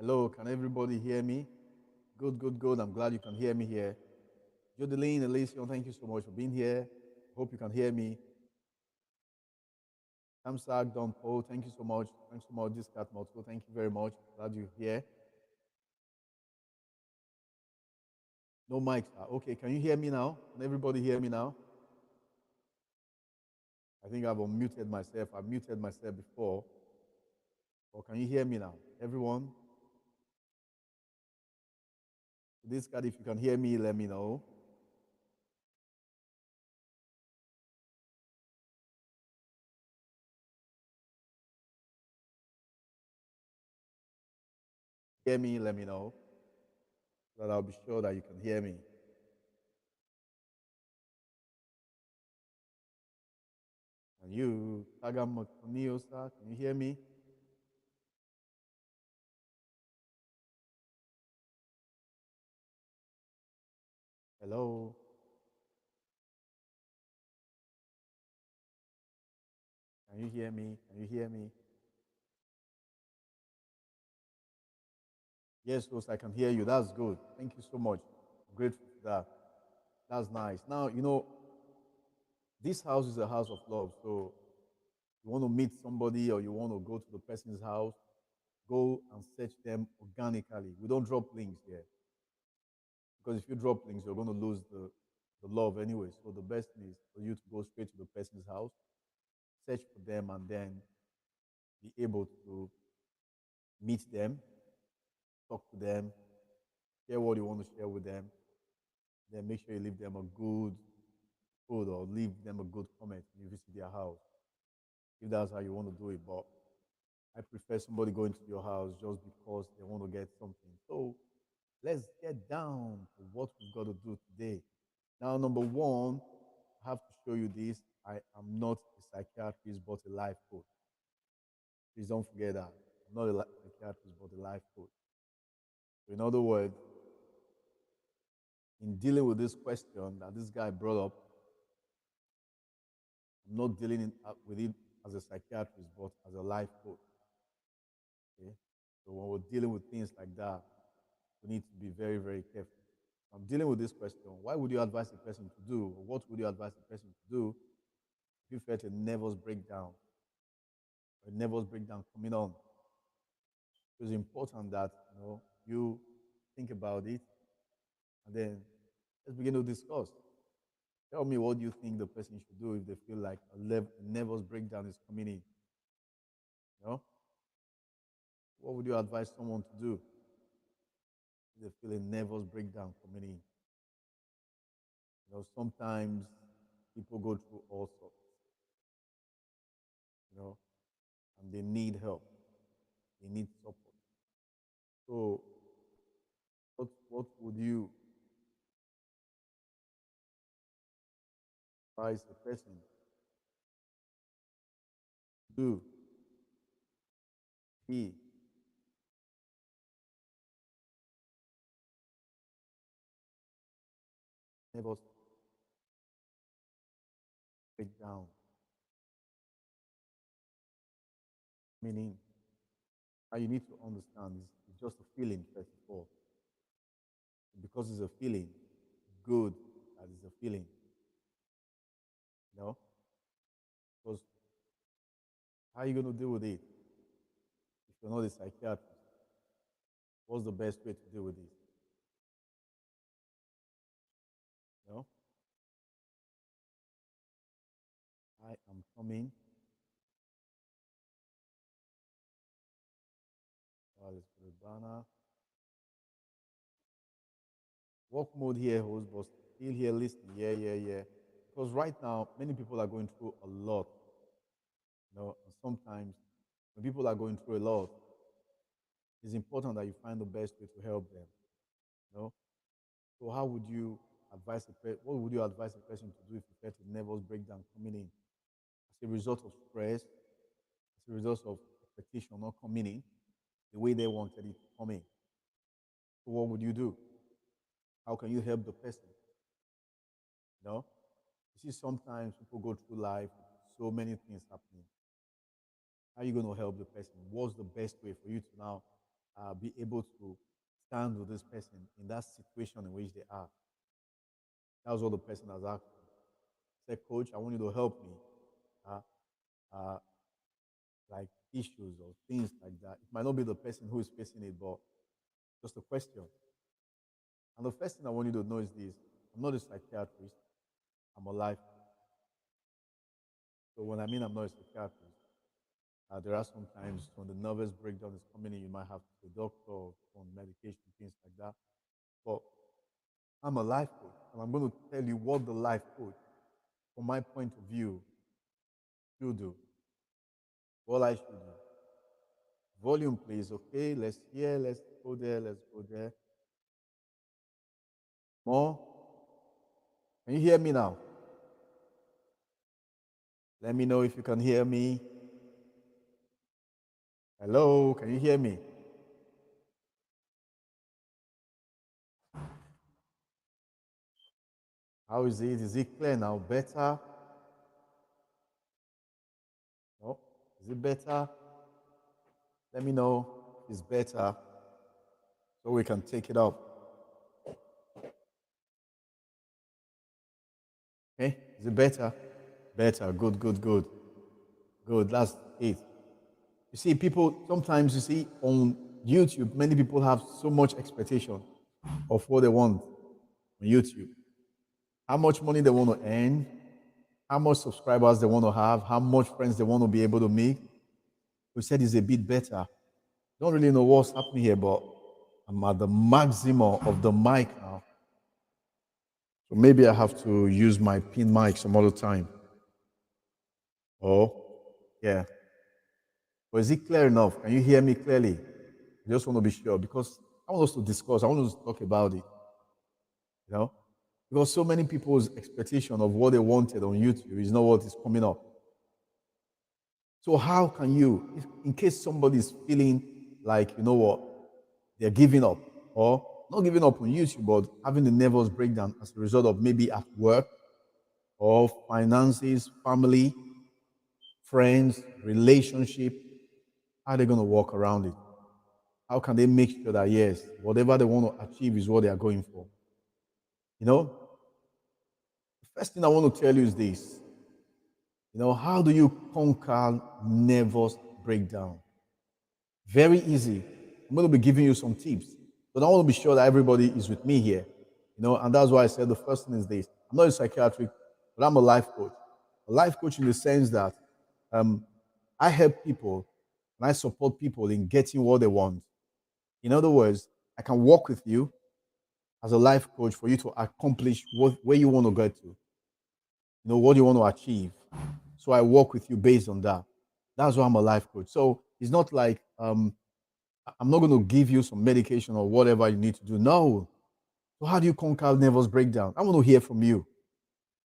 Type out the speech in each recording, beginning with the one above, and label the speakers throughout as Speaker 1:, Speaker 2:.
Speaker 1: Hello, can everybody hear me? Good, good, good. I'm glad you can hear me here. Jodeline, Elysion, thank you so much for being here. Hope you can hear me. Samsak, Don Paul, thank you so much. Thanks so much. This cat multiple, thank you very much. Glad you're here. No mics. Okay, can you hear me now? Can everybody hear me now? I think I've unmuted myself. I muted myself before. Or can you hear me now? Everyone? This cat, if you can hear me, let me know. Hear me, let me know. So that I'll be sure that you can hear me. And you, Tagam Makoniosa, can you hear me? Hello? Can you hear me? Can you hear me? Yes, Rose, I can hear you. That's good. Thank you so much. I'm grateful for that. That's nice. Now, this house is a house of love. So you want to meet somebody or you want to go to the person's house, go and search them organically. We don't drop links here because if you drop links, you're going to lose the love anyway. So the best thing is for you to go straight to the person's house, search for them, and then be able to meet them, talk to them, share what you want to share with them, then make sure you leave them a good food or leave them a good comment when you visit their house, if that's how you want to do it. But I prefer somebody going to your house just because they want to get something. So let's get down to what we've got to do today. Now, number one, I have to show you this. I am not a psychiatrist, but a life coach. Please don't forget that. I'm not a psychiatrist, but a life coach. So in other words, in dealing with this question that this guy brought up, I'm not with it as a psychiatrist, but as a life coach. Okay? So when we're dealing with things like that, we need to be very, very careful. I'm dealing with this question. Why would you advise a person to do, or what would you advise a person to do if you felt a nervous breakdown, or a nervous breakdown coming on? It's important that you think about it, and then let's begin to discuss. Tell me what you think the person should do if they feel like a nervous breakdown is coming in. You know, what would you advise someone to do if they feel a nervous breakdown coming in? Sometimes people go through all sorts, you know, and they need help. They need support. So, what would you advise a person to do? He nervous breakdown, meaning how you need to understand is it's just a feeling, first of all. Because it's a feeling, good that it's a feeling, you know? Because how are you going to deal with it if you're not a psychiatrist? What's the best way to deal with it? You know? I am coming. Let's put a banner. Work mode here, host, but still here listening. Yeah, yeah, yeah. Because right now, many people are going through a lot. And sometimes when people are going through a lot, it's important that you find the best way to help them. You know? So how would you what would you advise a person to do if you felt a nervous breakdown coming in as a result of stress, as a result of expectation not coming in the way they wanted it to come in? So what would you do? How can you help the person? You know? You see, sometimes people go through life with so many things happening. How are you going to help the person? What's the best way for you to now be able to stand with this person in that situation in which they are. That was what the person has asked me. He said, Coach, I want you to help me. Uh, uh, like issues or things like that. It might not be the person who is facing it, but just a question. And the first thing I want you to know is this: I'm not a psychiatrist, I'm a life coach. So when I mean I'm not a psychiatrist, there are some times when the nervous breakdown is coming in, you might have to see a doctor or on medication, things like that. But I'm a life coach, and I'm going to tell you what the life coach, from my point of view, should do. What I should do. Volume, please. Okay, let's hear. Let's go there. Let's go there. More. Can you hear me now? Let me know if you can hear me. Hello, can you hear me? How is it? Is it clear now? Better? No? Is it better? Let me know if it's better so we can take it up. Okay? Is it better? Better. Good, good, good. Good. That's it. You see, people, sometimes you see on YouTube, many people have so much expectation of what they want on YouTube. How much money they want to earn, how much subscribers they want to have, how much friends they want to be able to make. We said it's a bit better. Don't really know what's happening here, but I'm at the maximum of the mic now. So maybe I have to use my pin mic some other time. Oh, yeah. But is it clear enough? Can you hear me clearly? I just want to be sure because I want us to discuss. I want us to talk about it. You know, because so many people's expectation of what they wanted on YouTube is not what is coming up. So how can you, if, in case somebody is feeling like, you know what, they're giving up, or not giving up on YouTube, but having a nervous breakdown as a result of maybe at work or finances, family, friends, relationship, how are they going to walk around it? How can they make sure that, yes, whatever they want to achieve is what they are going for? You know, the first thing I want to tell you is this. You know, how do you conquer nervous breakdown? Very easy. I'm going to be giving you some tips, but I want to be sure that everybody is with me here. You know, and that's why I said the first thing is this. I'm not a psychiatric, but I'm a life coach. A life coach in the sense that I help people and I support people in getting what they want. In other words, I can work with you as a life coach for you to accomplish where you want to get to. You know, what you want to achieve. So I work with you based on that. That's why I'm a life coach. So it's not like I'm not going to give you some medication or whatever you need to do. No. So how do you conquer nervous breakdown? I want to hear from you.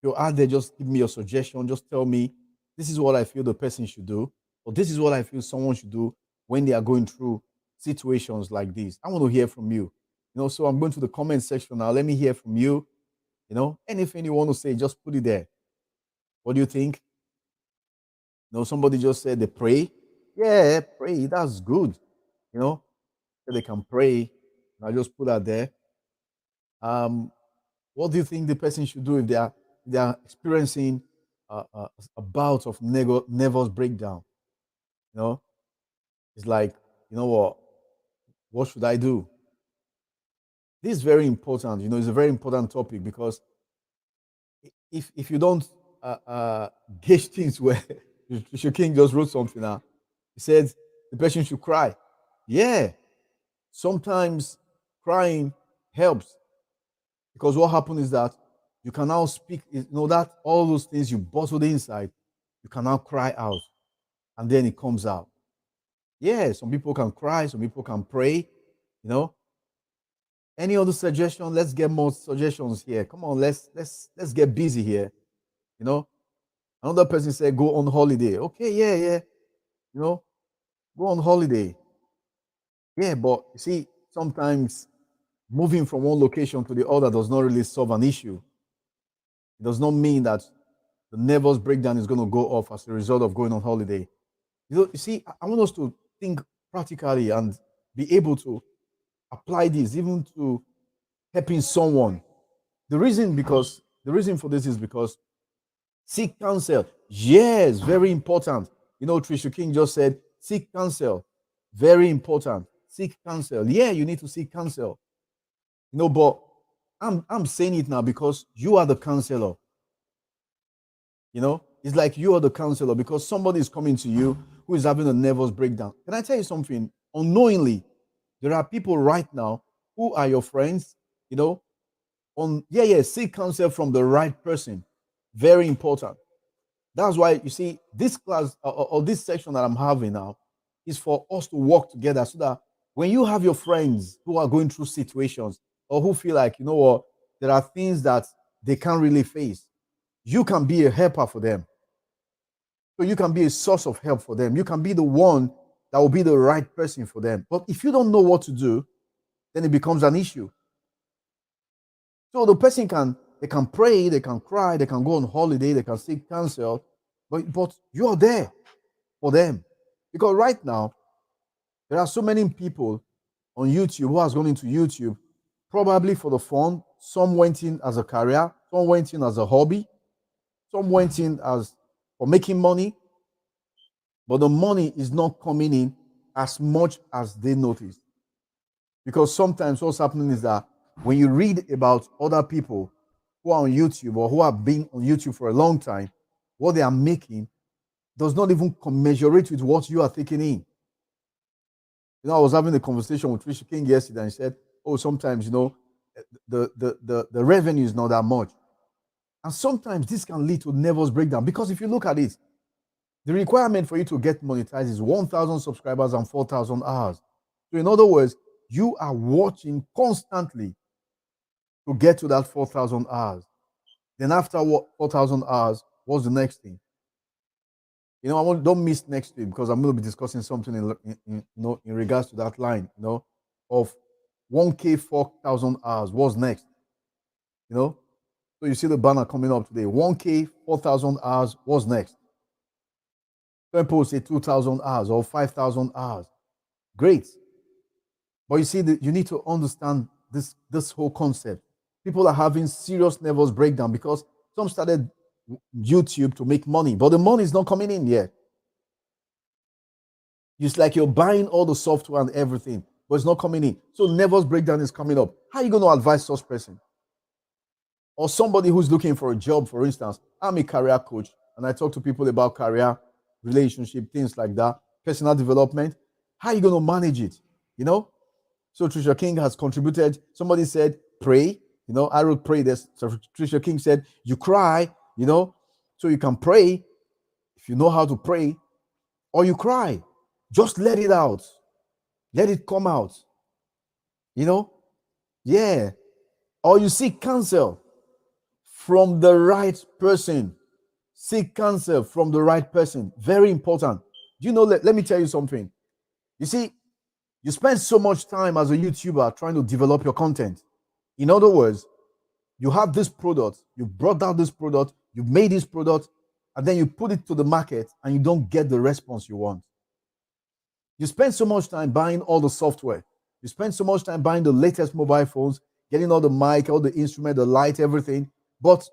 Speaker 1: You're out there, just give me your suggestion. Just tell me, this is what I feel the person should do, or this is what I feel someone should do when they are going through situations like this. I want to hear from you. You know, so I'm going to the comment section now. Let me hear from you. You know, anything you want to say, just put it there. What do you think? You know, somebody just said they pray. Yeah, pray. That's good. You know, so they can pray. And I just put that there. Um, what do you think the person should do if they are experiencing a bout of nervous breakdown? You know, it's like, you know what should I do? This is very important. You know, it's a very important topic because if you don't gauge things where Bishop King just wrote something now. He said the person should cry. Yeah, sometimes crying helps because what happens is that you can now speak, you know, that all those things you bottled inside, you can now cry out and then it comes out. Yeah, some people can cry, some people can pray, you know. Any other suggestion? Let's get more suggestions here. Come on, let's get busy here. You know, another person said go on holiday. Okay, yeah, yeah. You know, go on holiday. Yeah, but you see, sometimes moving from one location to the other does not really solve an issue. It does not mean that the nervous breakdown is going to go off as a result of going on holiday. You know, you see, I want us to think practically and be able to apply this even to helping someone. The reason for this is because seek counsel. Yes, very important. Trisha King just said, seek counsel. Very important. Seek counsel. Yeah, you need to seek counsel. But I'm saying it now because you are the counselor. It's like you are the counselor because somebody is coming to you who is having a nervous breakdown. Can I tell you something? Unknowingly, there are people right now who are your friends, seek counsel from the right person. Very important. That's why you see this class or this section that I'm having now is for us to work together so that when you have your friends who are going through situations or who feel like, what, there are things that they can't really face, you can be a helper for them. So you can be a source of help for them. You can be the one that will be the right person for them. But if you don't know what to do, then it becomes an issue. So the person they can pray, they can cry, they can go on holiday, they can seek counsel, but you're there for them. Because right now, there are so many people on YouTube who has gone into YouTube probably for the fun. Some went in as a career, some went in as a hobby, some went in as for making money, but the money is not coming in as much as they notice. Because sometimes what's happening is that when you read about other people who are on YouTube or who have been on YouTube for a long time, what they are making does not even commensurate with what you are taking in. I was having a conversation with Trisha King yesterday and he said, oh, sometimes, the revenue is not that much. And sometimes this can lead to nervous breakdown because if you look at it, the requirement for you to get monetized is 1,000 subscribers and 4,000 hours. So in other words, you are watching constantly to get to that 4,000 hours. Then after 4,000 hours, what's the next thing? Don't miss next week because I'm going to be discussing something in regards to that line, of 1K 4,000 hours. What's next? So you see the banner coming up today. 1K 4,000 hours. What's next? Some people say 2,000 hours or 5,000 hours. Great. But you see, you need to understand this whole concept. People are having serious nervous breakdown because some started YouTube to make money, but the money is not coming in yet. It's like you're buying all the software and everything, but it's not coming in. So nervous breakdown is coming up. How are you going to advise such person? Or somebody who's looking for a job, for instance. I'm a career coach, and I talk to people about career, relationship, things like that, personal development. How are you going to manage it? So Trisha King has contributed. Somebody said, pray. I wrote pray this. So Trisha King said, you cry, so you can pray if you know how to pray, or you cry. Just let it out. Let it come out. Yeah. Or you seek counsel from the right person. Seek counsel from the right person. Very important. Let me tell you something. You see, you spend so much time as a YouTuber trying to develop your content. In other words, you have this product, you brought out this product, you made this product, and then you put it to the market and you don't get the response you want. You spend so much time buying all the software. You spend so much time buying the latest mobile phones, getting all the mic, all the instrument, the light, everything. But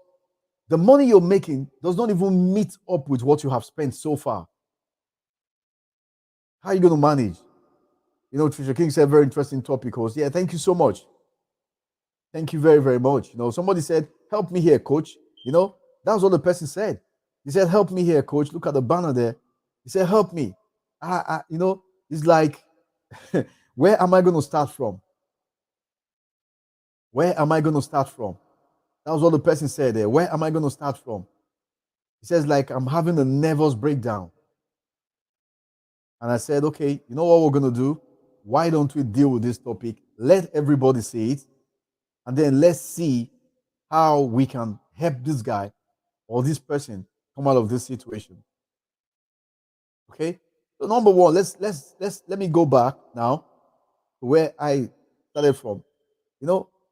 Speaker 1: the money you're making does not even meet up with what you have spent so far. How are you going to manage? Trisha King said, very interesting topic, host. Yeah, thank you so much. Thank you very, very much. Somebody said, help me here, coach. That's what the person said. He said, help me here, coach. Look at the banner there. He said, help me. It's like, where am I going to start from? Where am I going to start from? That was what the person said there. Where am I going to start from? He says, like, I'm having a nervous breakdown. And I said, okay, you know what we're going to do? Why don't we deal with this topic? Let everybody see it. And then let's see how we can help this guy or this person come out of this situation. Okay? So number one, let me go back now to where I started from.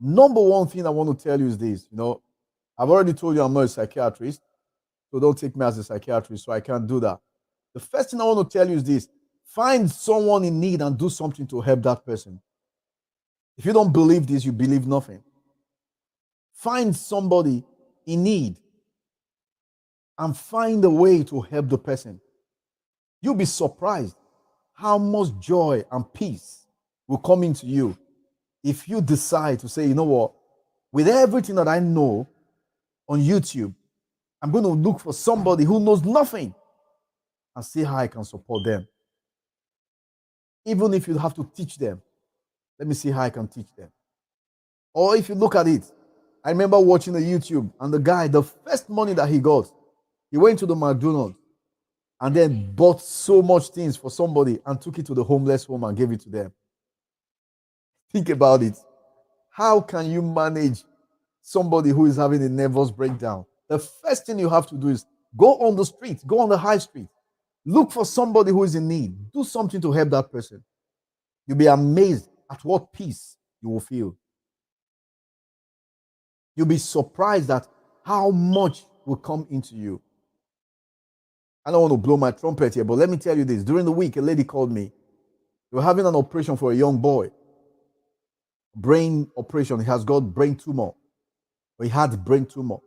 Speaker 1: Number one thing I want to tell you is this. I've already told you I'm not a psychiatrist, so don't take me as a psychiatrist, so I can't do that. The first thing I want to tell you is this. Find someone in need and do something to help that person. If you don't believe this, you believe nothing. Find somebody in need and find a way to help the person. You'll be surprised how much joy and peace will come into you if you decide to say, you know what, with everything that I know on YouTube, I'm going to look for somebody who knows nothing and see how I can support them. Even if you have to teach them, let me see how I can teach them. Or if you look at it, I remember watching a YouTube and the guy, the first money that he got, he went to the McDonald's and then bought so much things for somebody and took it to the homeless home and gave it to them. Think about it. How can you manage somebody who is having a nervous breakdown? The first thing you have to do is go on the street, go on the high street, look for somebody who is in need, do something to help that person. You'll be amazed at what peace you will feel. You'll be surprised at how much will come into you. I don't want to blow my trumpet here, but let me tell you this. During the week, a lady called me. They were having an operation for a young boy. Brain operation. He has got brain tumor. He had brain tumor.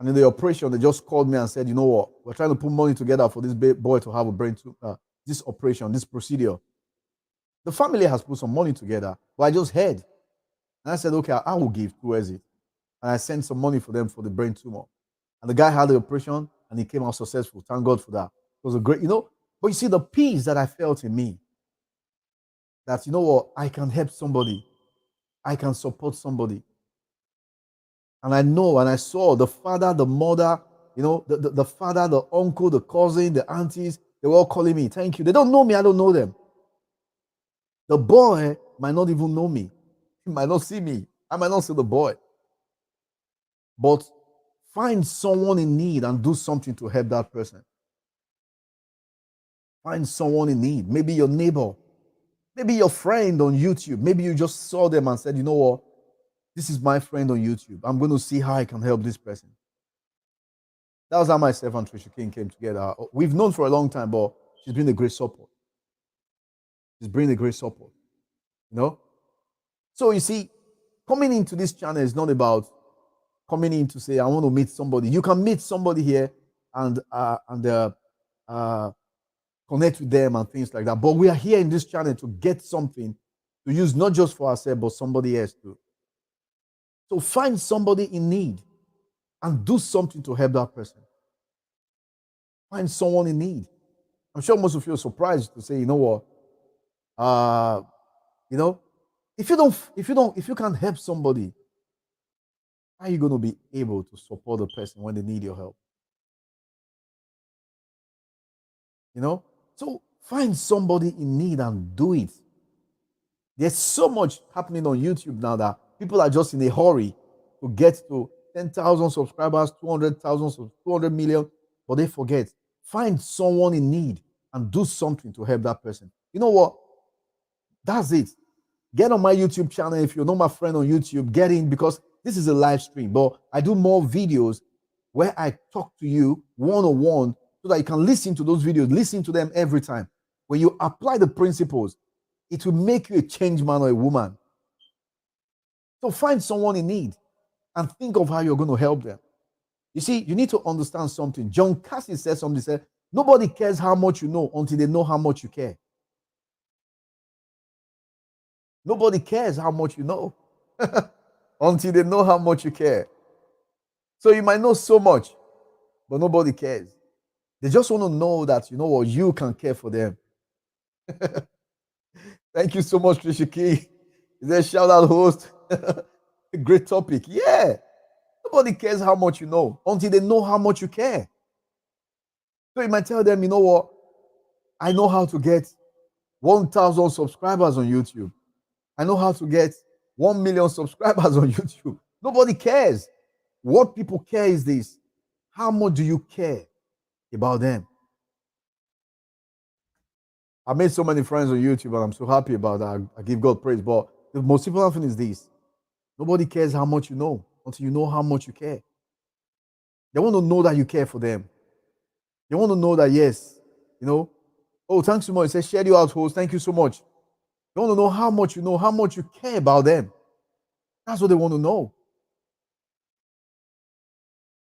Speaker 1: And in the operation, they just called me and said, you know what? We're trying to put money together for this boy to have a brain tumor, this operation, this procedure. The family has put some money together, but I just heard. And I said, okay, I will give towards it. And I sent some money for them for the brain tumor. And the guy had the operation and he came out successful. Thank God for that. It was a great, but you see the peace that I felt in me, that, you know what, I can help somebody. I can support somebody. And I know, and I saw the father, the mother, the father, the uncle, the cousin, the aunties, they were all calling me, thank you. They don't know me, I don't know them. The boy might not even know me. He might not see me. I might not see the boy. But find someone in need and do something to help that person. Find someone in need. Maybe your neighbor. Maybe your friend on YouTube. Maybe you just saw them and said, you know what? This is my friend on YouTube. I'm going to see how I can help this person. That was how myself and Trisha King came together. We've known for a long time, but she's been a great support. She's been a great support. So you see, coming into this channel is not about coming in to say, I want to meet somebody. You can meet somebody here and connect with them and things like that. But we are here in this channel to get something to use not just for ourselves, but somebody else too. So find somebody in need and do something to help that person. Find someone in need. I'm sure most of you are surprised to say, you know what? If you can't help somebody, how are you going to be able to support the person when they need your help? So find somebody in need and do it. There's so much happening on YouTube now that people are just in a hurry to get to 10,000 subscribers, 200,000, 200 million, but they forget. Find someone in need and do something to help that person. You know what? That's it. Get on my YouTube channel. If you're not my friend on YouTube, get in, because this is a live stream, but I do more videos where I talk to you one-on-one so that you can listen to those videos, listen to them every time. When you apply the principles, it will make you a changed man or a woman. So find someone in need and think of how you're going to help them. You see, you need to understand something. John Cassie said something. He said, nobody cares how much you know until they know how much you care. Nobody cares how much you know until they know how much you care. So you might know so much, but nobody cares. They just want to know that, you know what, you can care for them. Thank you so much, Trisha Key. Is there a shout out host? Great topic. Yeah. Nobody cares how much you know until they know how much you care. So you might tell them, you know what, I know how to get 1,000 subscribers on YouTube. I know how to get 1 million subscribers on YouTube. Nobody cares. What people care is this. How much do you care about them? I made so many friends on YouTube and I'm so happy about that. I give God praise. But the most important thing is this. Nobody cares how much you know until you know how much you care. They want to know that you care for them. They want to know that, yes, Oh, thanks so much. It says, share you out, host. Thank you so much. They want to know how much you know, how much you care about them. That's what they want to know.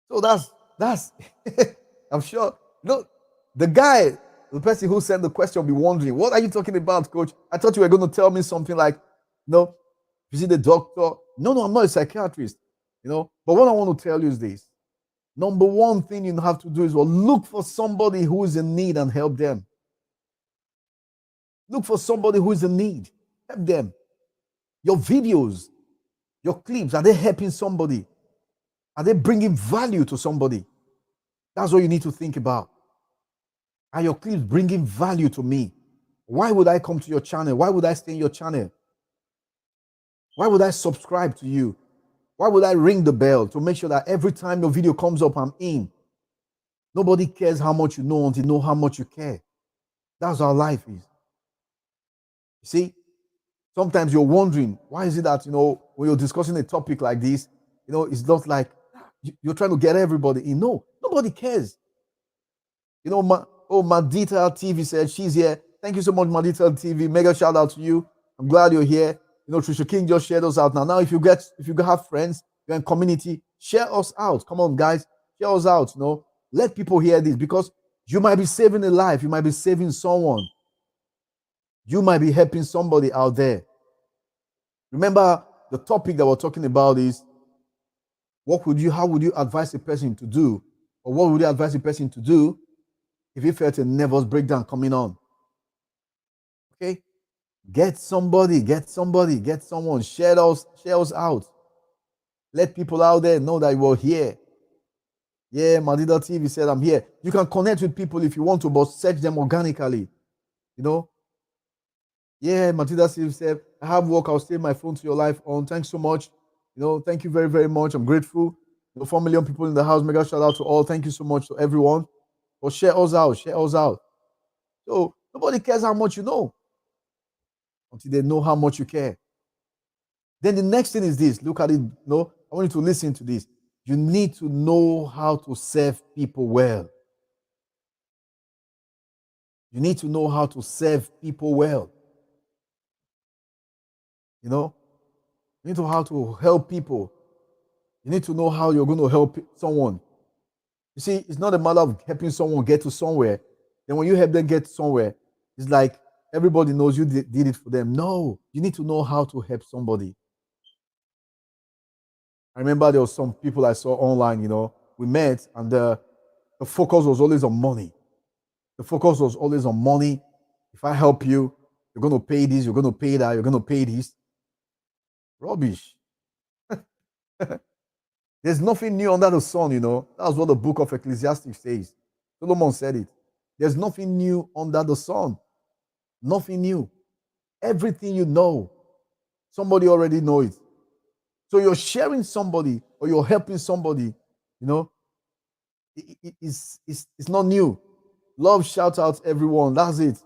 Speaker 1: So that's I'm sure. No, the guy, the person who sent the question will be wondering, what are you talking about, coach? I thought you were going to tell me something like, no, visit the doctor. No, I'm not a psychiatrist. But what I want to tell you is this. Number one thing you have to do is, well, look for somebody who is in need and help them. Look for somebody who is in need. Help them. Your videos, your clips, are they helping somebody? Are they bringing value to somebody? That's what you need to think about. Are your clips bringing value to me? Why would I come to your channel? Why would I stay in your channel? Why would I subscribe to you? Why would I ring the bell to make sure that every time your video comes up, I'm in? Nobody cares how much you know until you know how much you care. That's how life is. You see, sometimes you're wondering, why is it that, when you're discussing a topic like this, it's not like you're trying to get everybody in. No, nobody cares. Madita TV said she's here. Thank you so much, Madita TV. Mega shout out to you. I'm glad you're here. Trisha King just shared us out. Now, if you have friends, you're in community, share us out. Come on, guys, share us out. Let people hear this, because you might be saving a life. You might be saving someone. You might be helping somebody out there. Remember, the topic that we're talking about is, how would you advise a person to do, or what would you advise a person to do if you felt a nervous breakdown coming on? Okay? Get someone, share us out. Let people out there know that you're here. Yeah, Madida TV said, I'm here. You can connect with people if you want to, but search them organically. Yeah, Madida TV said, I have work, I'll stay my phone to your life on. Thanks so much. Thank you very, very much. I'm grateful. 4 million people in the house. Mega shout out to all. Thank you so much to everyone. But share us out. So nobody cares how much you know until they know how much you care. Then the next thing is this. Look at it. I want you to listen to this. You need to know how to serve people well. You need to know how to serve people well. You need to know how to help people. You need to know how you're going to help someone. You see, it's not a matter of helping someone get to somewhere. Then when you help them get somewhere, it's like everybody knows you did it for them. No, you need to know how to help somebody. I remember there was some people I saw online, we met, and the focus was always on money. The focus was always on money. If I help you, you're going to pay this, you're going to pay that, you're going to pay this. Rubbish. There's nothing new under the sun, That's what the book of Ecclesiastes says. Solomon said it. There's nothing new under the sun. Nothing new. Everything you know, somebody already knows it. So you're sharing somebody or you're helping somebody, it's not new. Love, shout out everyone. That's it.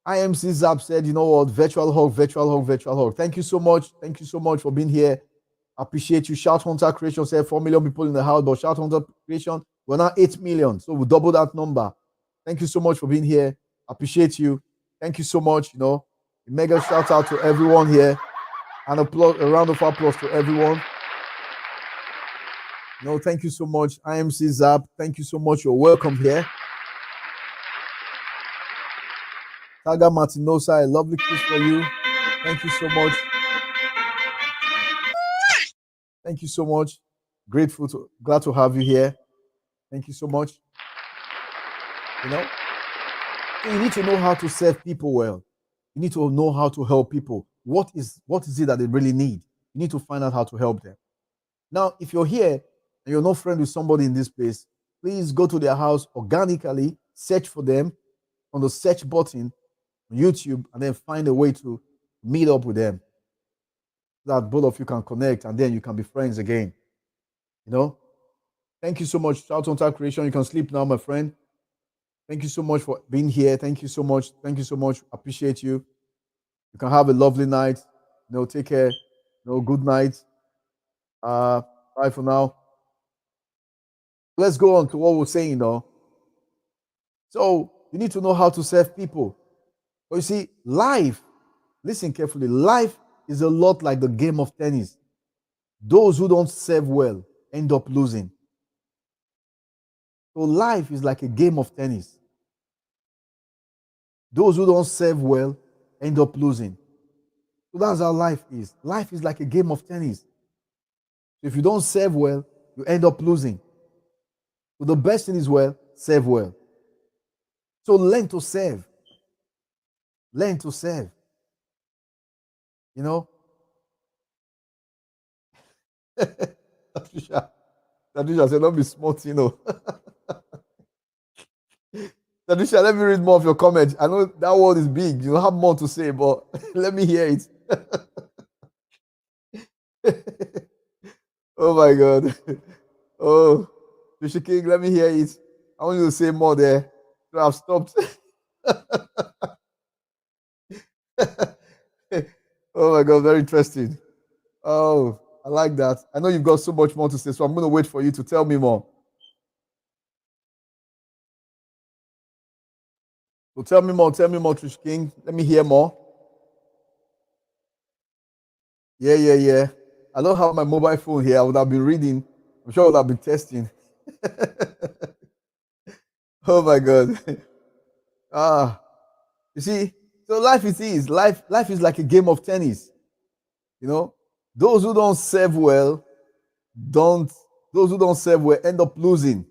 Speaker 1: IMC Zap said, what? Virtual hug. Thank you so much. Thank you so much for being here. Appreciate you. Shout Hunter Creation said 4 million people in the house, but Shout Hunter Creation, we're now 8 million. So we'll double that number. Thank you so much for being here. Appreciate you. Thank you so much. A mega shout out to everyone here. And a round of applause to everyone. Thank you so much. IMC Zap. Thank you so much. You're welcome here. Saga Martinosa, a lovely kiss for you. Thank you so much. Thank you so much. Glad to have you here. Thank you so much. So you need to know how to serve people well. You need to know how to help people. What is it that they really need? You need to find out how to help them. Now, if you're here and you're not friends with somebody in this place, please go to their house organically, search for them on the search button on YouTube, and then find a way to meet up with them so that both of you can connect and then you can be friends again. Thank you so much. Shout out to Creation. You can sleep now, my friend. Thank you so much for being here. Thank you so much. Appreciate you. You can have a lovely night. Take care. Good night. Bye for now. Let's go on to what we're saying, though. So You need to know how to serve people. But you see, life, listen carefully, life is a lot like the game of tennis. Those who don't serve well end up losing. So life is like a game of tennis. Those who don't serve well end up losing. So that's how life is. Life is like a game of tennis. So if you don't serve well, you end up losing. So the best thing is well, serve well. So learn to serve. Learn to serve. You know? Tatisha said, don't be smart, you know. Tatisha, let me read more of your comments. I know that word is big. You have more to say, but let me hear it. Oh my God. Oh, Fisher King, let me hear it. I want you to say more there. So I've stopped. Oh my God, very interesting. Oh, I like that. I know you've got so much more to say, so I'm going to wait for you to tell me more. So tell me more, Trish King. Let me hear more. Yeah. I don't have my mobile phone here. I would have been reading. I'm sure I would have been testing. Oh my God. Ah, you see, so life is life is like a game of tennis. You know, those who don't serve well don't those who don't serve well end up losing.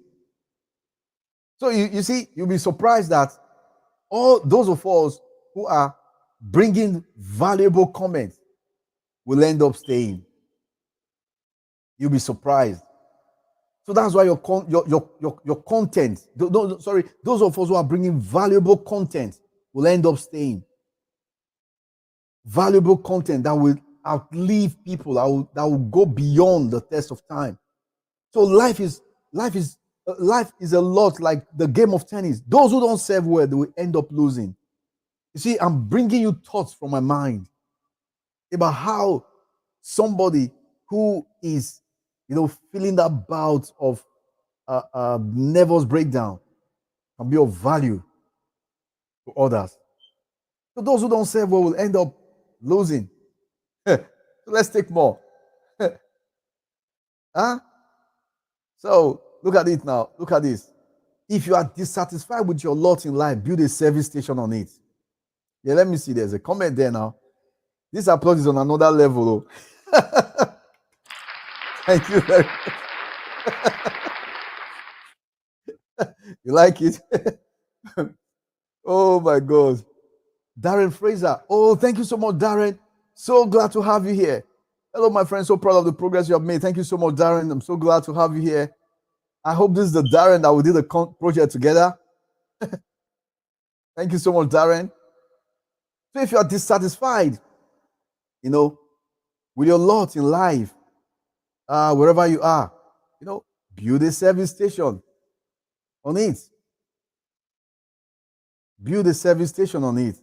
Speaker 1: So you see, you'll be surprised that all those of us who are bringing valuable comments will end up staying. You'll be surprised. So that's why your content, sorry, those of us who are bringing valuable content will end up staying. Valuable content that will outlive people, that will go beyond the test of time. So life is a lot like the game of tennis. Those who don't serve well, they will end up losing. You see, I'm bringing you thoughts from my mind about how somebody who is, feeling that bout of nervous breakdown can be of value to others. So those who don't serve well will end up losing. So let's take more. Huh? So look at it now. Look at this. If you are dissatisfied with your lot in life, build a service station on it. Yeah, let me see. There's a comment there now. This applause is on another level. Oh. Thank you very much. You like it? Oh my God. Darren Fraser. Oh, thank you so much, Darren. So glad to have you here. Hello, my friend. So proud of the progress you have made. Thank you so much, Darren. I'm so glad to have you here. I hope this is the Darren that we did the project together. Thank you so much, Darren. So if you are dissatisfied, with your lot in life, wherever you are, build a service station on it. Build a service station on it.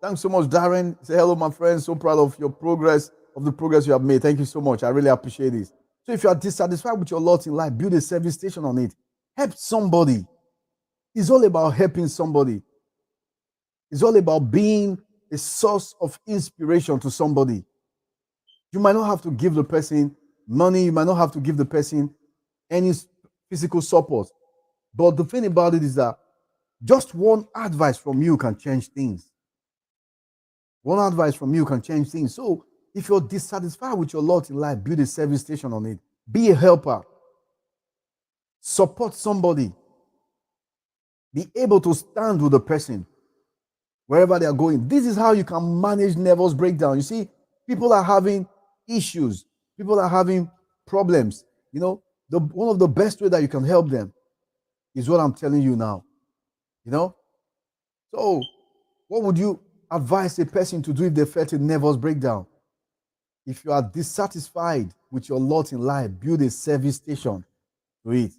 Speaker 1: Thanks so much, Darren. Say hello, my friend. So proud of your progress, of the progress you have made. Thank you so much. I really appreciate this. So if you are dissatisfied with your lot in life, build a service station on it. Help somebody. It's all about helping somebody. It's all about being a source of inspiration to somebody. You might not have to give the person money. You might not have to give the person any physical support. But the thing about it is that just one advice from you can change things. One advice from you can change things. So if you're dissatisfied with your lot in life, build a service station on it. Be a helper. Support somebody. Be able to stand with the person wherever they are going. This is how you can manage nervous breakdown. You see, people are having issues. People are having problems. One of the best way that you can help them is what I'm telling you now. So what would you advise a person to do if they felt a nervous breakdown? If you are dissatisfied with your lot in life, build a service station to it.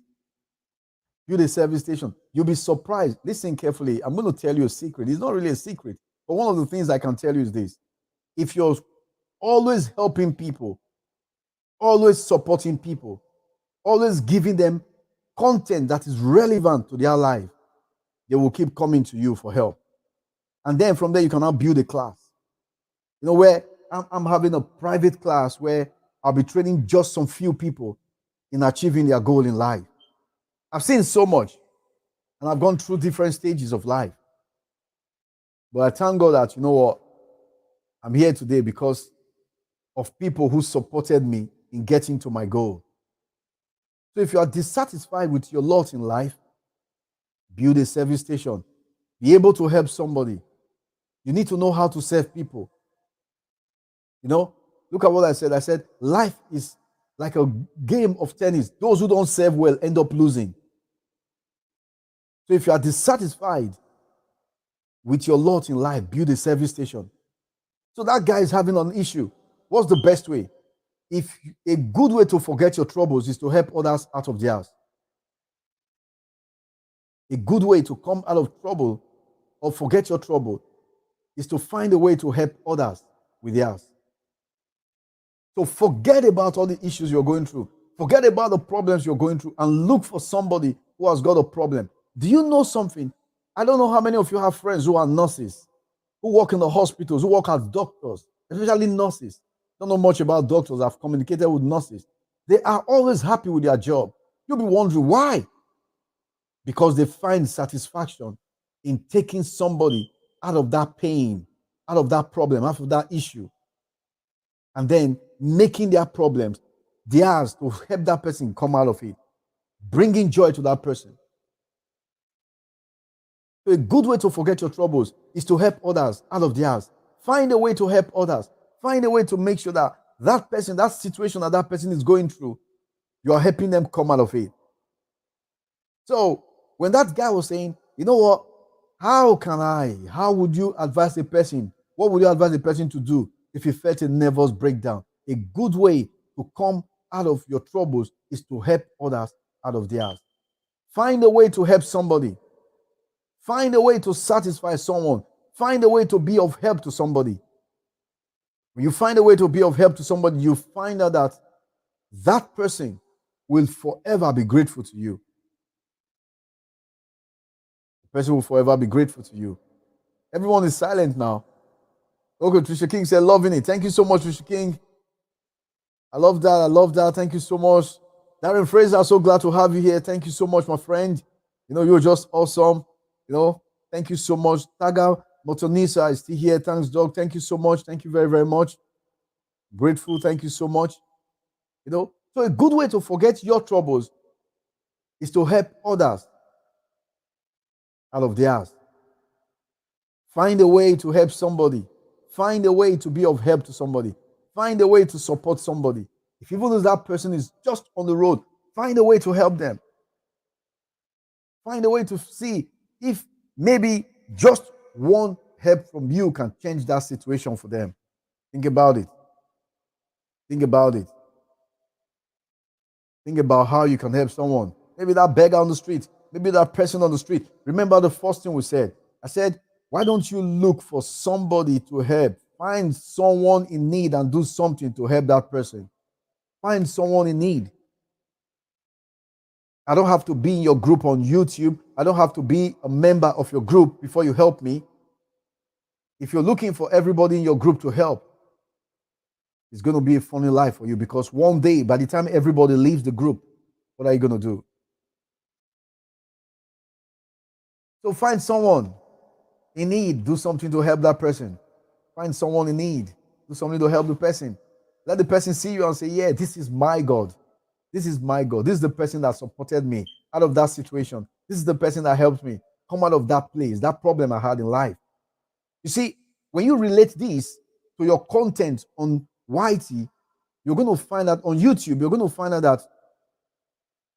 Speaker 1: Build a service station. You'll be surprised. Listen carefully. I'm going to tell you a secret. It's not really a secret, but one of the things I can tell you is this. If you're always helping people, always supporting people, always giving them content that is relevant to their life, they will keep coming to you for help. And then from there, you can now build a class. Where I'm having a private class where I'll be training just some few people in achieving their goal in life. I've seen so much, and I've gone through different stages of life. But I thank God that, I'm here today because of people who supported me in getting to my goal. So if you are dissatisfied with your lot in life, build a service station. Be able to help somebody. You need to know how to serve people. Look at what I said. I said, life is like a game of tennis. Those who don't serve well end up losing. So if you are dissatisfied with your lot in life, build a service station. So that guy is having an issue. What's the best way? If a good way to forget your troubles is to help others out of theirs. A good way to come out of trouble or forget your trouble is to find a way to help others with theirs. So forget about all the issues you're going through. Forget about the problems you're going through and look for somebody who has got a problem. Do you know something? I don't know how many of you have friends who are nurses, who work in the hospitals, who work as doctors, especially nurses. Don't know much about doctors. I've communicated with nurses. They are always happy with their job. You'll be wondering why. Because they find satisfaction in taking somebody out of that pain, out of that problem, out of that issue, and then making their problems theirs to help that person come out of it, bringing joy to that person. So a good way to forget your troubles is to help others out of theirs. Find a way to help others. Find a way to make sure that that person, that situation that person is going through, you are helping them come out of it. So when that guy was saying, you know what, how would you advise a person? What would you advise a person to do if he felt a nervous breakdown? A good way to come out of your troubles is to help others out of theirs. Find a way to help somebody. Find a way to satisfy someone. Find a way to be of help to somebody. When you find a way to be of help to somebody, you find out that that person will forever be grateful to you. The person will forever be grateful to you. Everyone is silent now. Okay, Trisha King said, loving it. Thank you so much, Trisha King. I love that. I love that. Thank you so much. Darren Fraser, so glad to have you here. Thank you so much, my friend. You're just awesome. Thank you so much. Taga Motonisa is still here. Thanks, Doc. Thank you so much. Thank you very, very much. Grateful. Thank you so much. So a good way to forget your troubles is to help others out of theirs. Find a way to help somebody. Find a way to be of help to somebody. Find a way to support somebody. If even if that person is just on the road, find a way to help them. Find a way to see if maybe just one help from you can change that situation for them. Think about it. Think about it. Think about how you can help someone. Maybe that beggar on the street. Maybe that person on the street. Remember the first thing we said. I said, why don't you look for somebody to help? Find someone in need and do something to help that person. Find someone in need. I don't have to be in your group on YouTube. I don't have to be a member of your group before you help me. If you're looking for everybody in your group to help, it's going to be a funny life for you, because one day, by the time everybody leaves the group, what are you going to do? So find someone in need. Do something to help that person. Find someone in need. Do something to help the person. Let the person see you and say, yeah, this is my God. This is my God. This is the person that supported me out of that situation. This is the person that helped me come out of that place, that problem I had in life. You see, when you relate this to your content on YT, you're going to find out on YouTube, you're going to find out that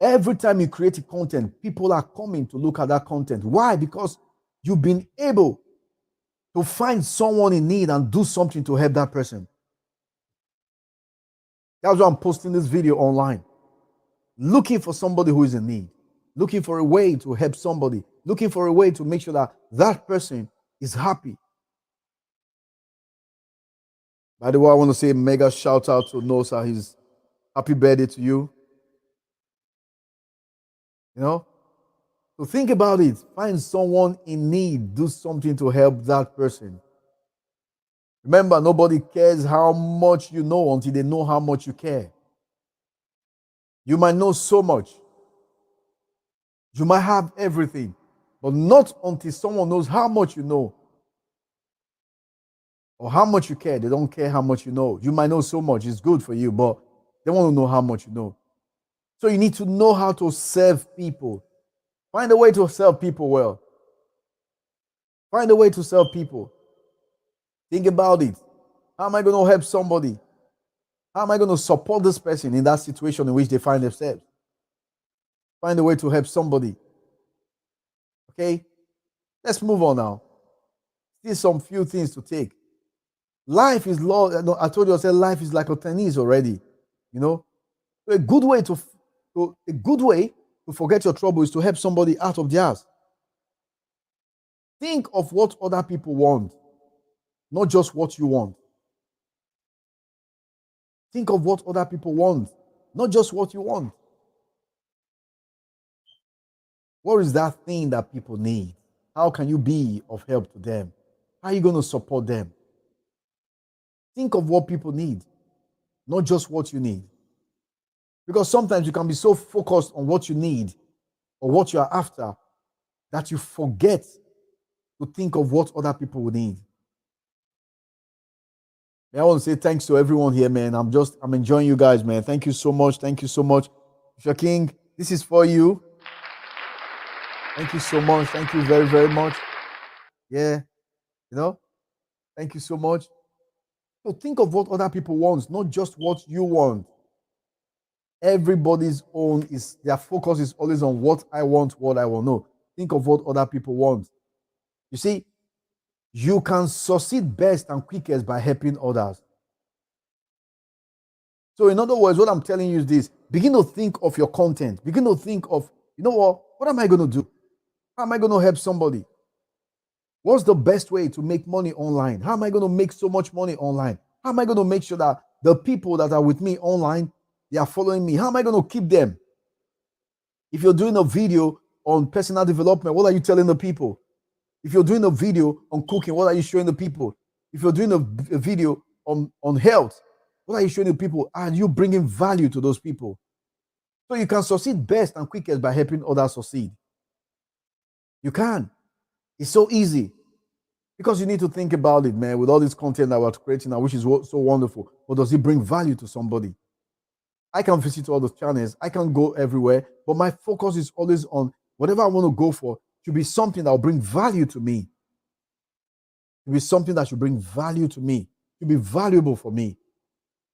Speaker 1: every time you create a content, people are coming to look at that content. Why? Because you've been able to find someone in need and do something to help that person. That's why I'm posting this video online. Looking for somebody who is in need. Looking for a way to help somebody. Looking for a way to make sure that that person is happy. By the way, I want to say a mega shout out to Nosa. His happy birthday to you. So think about it. Find someone in need. Do something to help that person. Remember, nobody cares how much you know until they know how much you care. You might know so much. You might have everything, but not until someone knows how much you know or how much you care. They don't care how much you know. You might know so much. It's good for you, but they want to know how much you know. So you need to know how to serve people. Find a way to serve people well. Find a way to serve people. Think about it. How am I going to help somebody? How am I going to support this person in that situation in which they find themselves? Find a way to help somebody. Okay? Let's move on now. Still some few things to take. Life is law. I told you, I said life is like a tennis already. You know? So a good way to forget your trouble is to help somebody out of theirs. Think of what other people want, not just what you want. Think of what other people want, not just what you want. What is that thing that people need? How can you be of help to them? How are you going to support them? Think of what people need, not just what you need. Because sometimes you can be so focused on what you need or what you are after that you forget to think of what other people would need. I want to say thanks to everyone here, man. I'm enjoying you guys, man. Thank you so much. Thank you so much. Mr. King, this is for you. Thank you so much. Thank you very, very much. Yeah. Thank you so much. So think of what other people want, not just what you want. Everybody's their focus is always on what I want, what I want. No, think of what other people want. You see, you can succeed best and quickest by helping others. So in other words, what I'm telling you is this. Begin to think of your content. Begin to think of, you know what am I going to do? How am I going to help somebody? What's the best way to make money online? How am I going to make so much money online? How am I going to make sure that the people that are with me online, they are following me? How am I going to keep them? If you're doing a video on personal development, what are you telling the people? If you're doing a video on cooking, what are you showing the people? If you're doing a video on health, what are you showing the people? Are you bringing value to those people? So you can succeed best and quickest by helping others succeed. You can. It's so easy. Because you need to think about it, man, with all this content that we're creating now, which is so wonderful. But does it bring value to somebody? I can visit all those channels. I can go everywhere. But my focus is always on whatever I want to go for should be something that will bring value to me. It be something that should bring value to me. It should be valuable for me.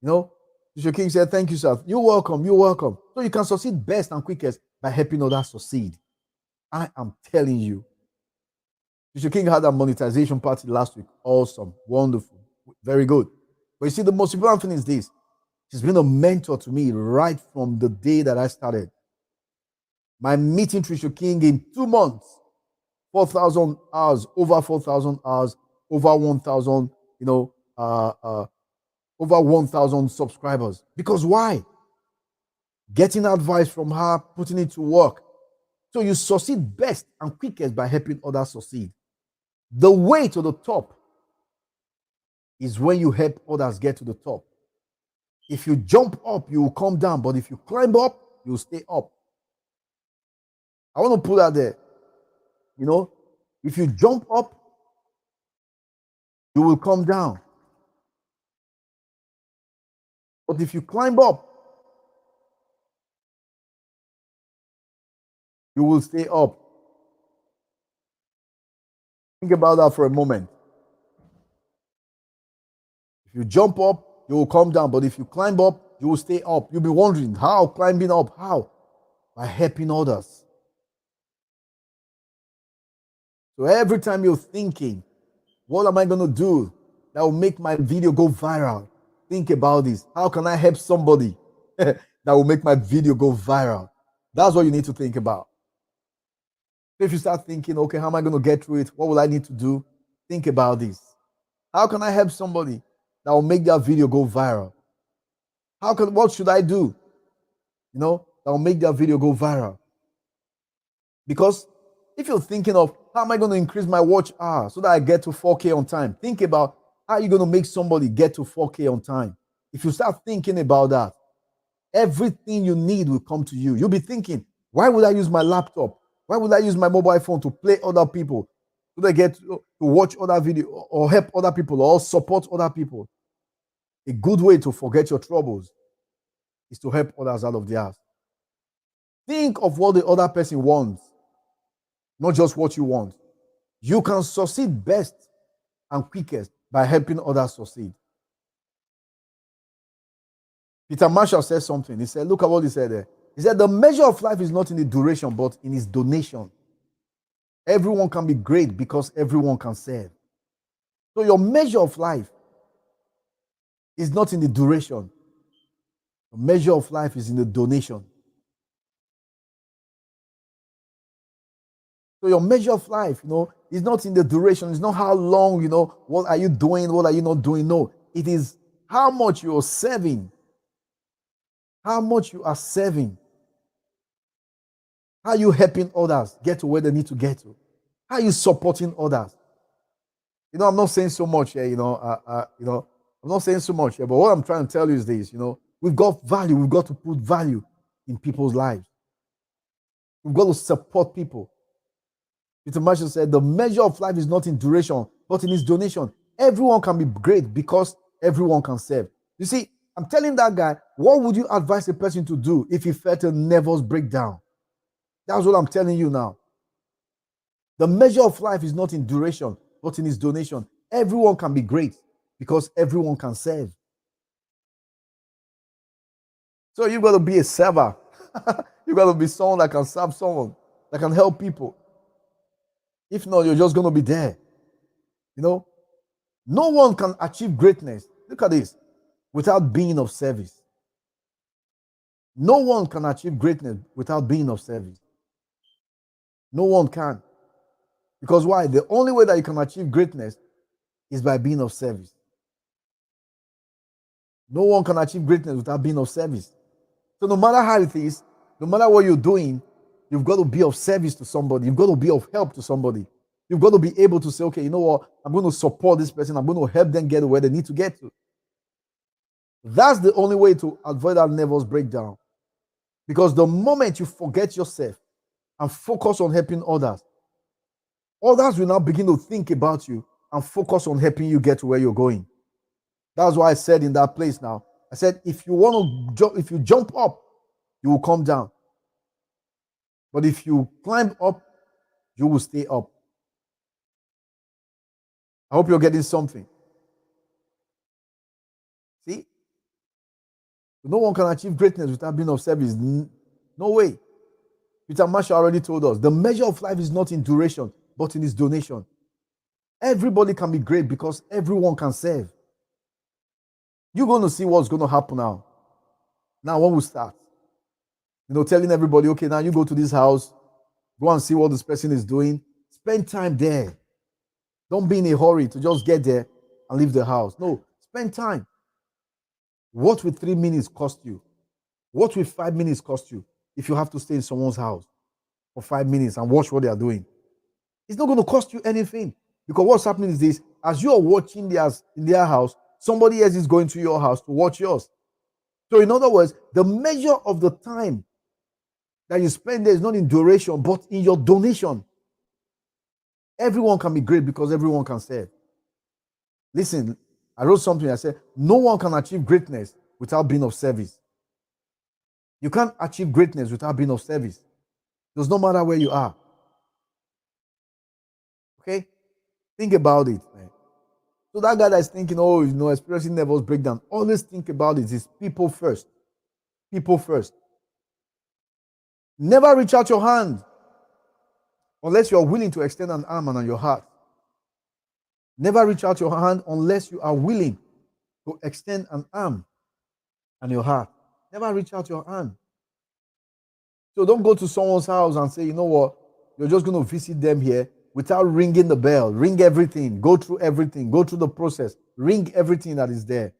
Speaker 1: You know, Mr. King said, thank you, sir. You're welcome. You're welcome. So you can succeed best and quickest by helping others succeed. I am telling you. Mr. King had a monetization party last week. Awesome. Wonderful. Very good. But you see, the most important thing is this. She's been a mentor to me right from the day that I started. My meeting Trisha King in 2 months, 4,000 hours, over 4,000 hours, over 1,000, over 1,000 subscribers. Because why? Getting advice from her, putting it to work. So you succeed best and quickest by helping others succeed. The way to the top is when you help others get to the top. If you jump up, you will come down. But if you climb up, you will stay up. I want to put that there. If you jump up, you will come down. But if you climb up, you will stay up. Think about that for a moment. If you jump up, you will come down. But if you climb up, you will stay up. You'll be wondering, how climbing up? How? By helping others. So every time you're thinking, what am I going to do that will make my video go viral? Think about this. How can I help somebody that will make my video go viral? That's what you need to think about. If you start thinking, okay, how am I going to get through it? What will I need to do? Think about this. How can I help somebody that will make their video go viral? What should I do? That will make their video go viral. Because if you're thinking of how am I going to increase my watch hour so that I get to 4K on time, think about how you're going to make somebody get to 4K on time. If you start thinking about that, everything you need will come to you. You'll be thinking, why would I use my laptop? Why would I use my mobile phone to play other people so they get to watch other video or help other people or support other people? A good way to forget your troubles is to help others out of theirs. Think of what the other person wants, not just what you want. You can succeed best and quickest by helping others succeed. Peter Marshall says something. He said, look at what he said there. He said, the measure of life is not in the duration, but in its donation. Everyone can be great because everyone can serve. So your measure of life is not in the duration. The measure of life is in the donation. So your measure of life, is not in the duration. It's not how long, what are you doing? What are you not doing? No, it is how much you are serving. How much you are serving. How are you helping others get to where they need to get to? How are you supporting others? I'm not saying so much here, I'm not saying so much here, but what I'm trying to tell you is this, we've got value. We've got to put value in people's lives. We've got to support people. Peter Marshall said, the measure of life is not in duration, but in its donation. Everyone can be great because everyone can serve. You see, I'm telling that guy, what would you advise a person to do if he felt a nervous breakdown? That's what I'm telling you now. The measure of life is not in duration, but in its donation. Everyone can be great because everyone can serve. So you've got to be a server. You've got to be someone that can serve someone, that can help people. If not, you're just going to be there. No one can achieve greatness. Look at this. Without being of service. No one can achieve greatness without being of service. No one can. Because why? The only way that you can achieve greatness is by being of service. No one can achieve greatness without being of service. So no matter how it is, no matter what you're doing, you've got to be of service to somebody. You've got to be of help to somebody. You've got to be able to say, okay, you know what? I'm going to support this person. I'm going to help them get where they need to get to. That's the only way to avoid that nervous breakdown. Because the moment you forget yourself and focus on helping others, others will now begin to think about you and focus on helping you get to where you're going. That's why I said in that place now, I said, if you jump up, you will come down. But if you climb up, you will stay up. I hope you're getting something. See? No one can achieve greatness without being of service. No way. Peter Marshall already told us, the measure of life is not in duration, but in its donation. Everybody can be great because everyone can serve. You're going to see what's going to happen now. Now, when we start, telling everybody, okay, now you go to this house, go and see what this person is doing. Spend time there. Don't be in a hurry to just get there and leave the house. No, spend time. What will 3 minutes cost you? What will 5 minutes cost you if you have to stay in someone's house for 5 minutes and watch what they are doing? It's not going to cost you anything. Because what's happening is this, as you are watching theirs in their house, somebody else is going to your house to watch yours. So in other words, the measure of the time that you spend there is not in duration, but in your donation. Everyone can be great because everyone can serve. Listen, I wrote something. I said, no one can achieve greatness without being of service. You can't achieve greatness without being of service. It does not matter where you are. Okay? Think about it, man. So that guy that's thinking, experiencing nervous breakdown, always think about it. It's people first. People first. Never reach out your hand unless you are willing to extend an arm and your heart. Never reach out your hand unless you are willing to extend an arm and your heart. Never reach out your hand. So don't go to someone's house and say, you know what, you're just going to visit them here without ringing the bell. Ring everything. Go through everything. Go through the process. Ring everything that is there.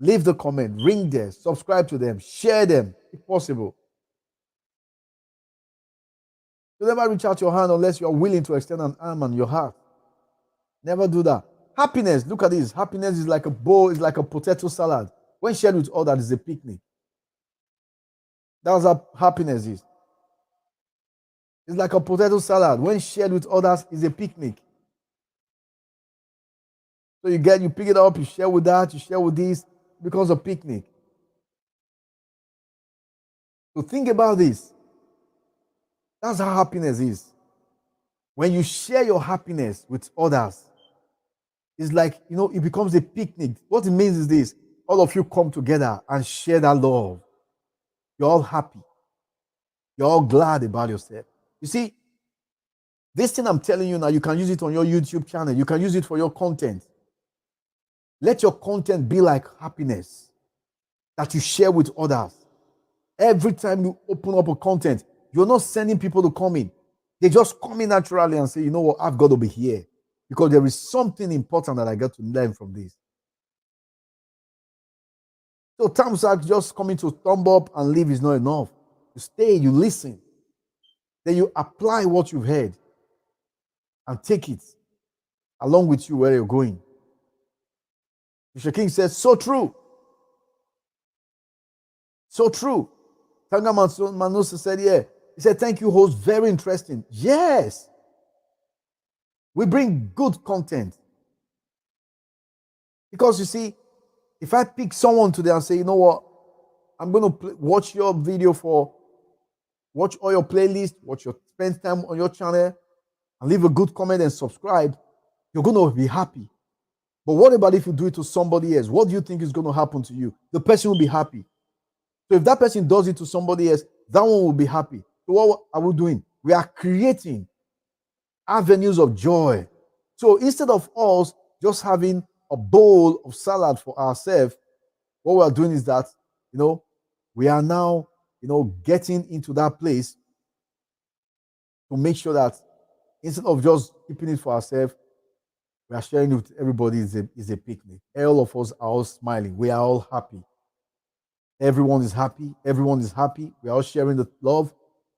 Speaker 1: Leave the comment. Ring there. Subscribe to them. Share them if possible. So never reach out your hand unless you are willing to extend an arm and your heart. Never do that. Happiness, look at this. Happiness is like a bowl, it's like a potato salad. When shared with others, it's a picnic. That's how happiness is. It's like a potato salad. When shared with others, it's a picnic. So you pick it up, you share with that, you share with this, it becomes a picnic. So think about this. That's how happiness is. When you share your happiness with others, it's like, it becomes a picnic. What it means is this: all of you come together and share that love. You're all happy. You're all glad about yourself. You see, this thing I'm telling you now, you can use it on your YouTube channel. You can use it for your content. Let your content be like happiness that you share with others. Every time you open up a content, you're not sending people to come in. They just come in naturally and say, you know what, I've got to be here because there is something important that I got to learn from this. So times like just coming to thumb up and leave is not enough. You stay, you listen. Then you apply what you've heard and take it along with you where you're going. Bishop King says, so true. So true. Tanga Manusa said, yeah. He said, thank you, host. Very interesting. Yes. We bring good content. Because you see, if I pick someone today and say, you know what, I'm going to watch your video watch all your playlists, spend time on your channel, and leave a good comment and subscribe, you're going to be happy. But what about if you do it to somebody else? What do you think is going to happen to you? The person will be happy. So if that person does it to somebody else, that one will be happy. So what are we doing? We are creating avenues of joy. So instead of us just having a bowl of salad for ourselves, what we are doing is that, we are now, getting into that place to make sure that instead of just keeping it for ourselves, we are sharing it with everybody. Is a picnic. All of us are all smiling. We are all happy. Everyone is happy. Everyone is happy. We are all sharing the love,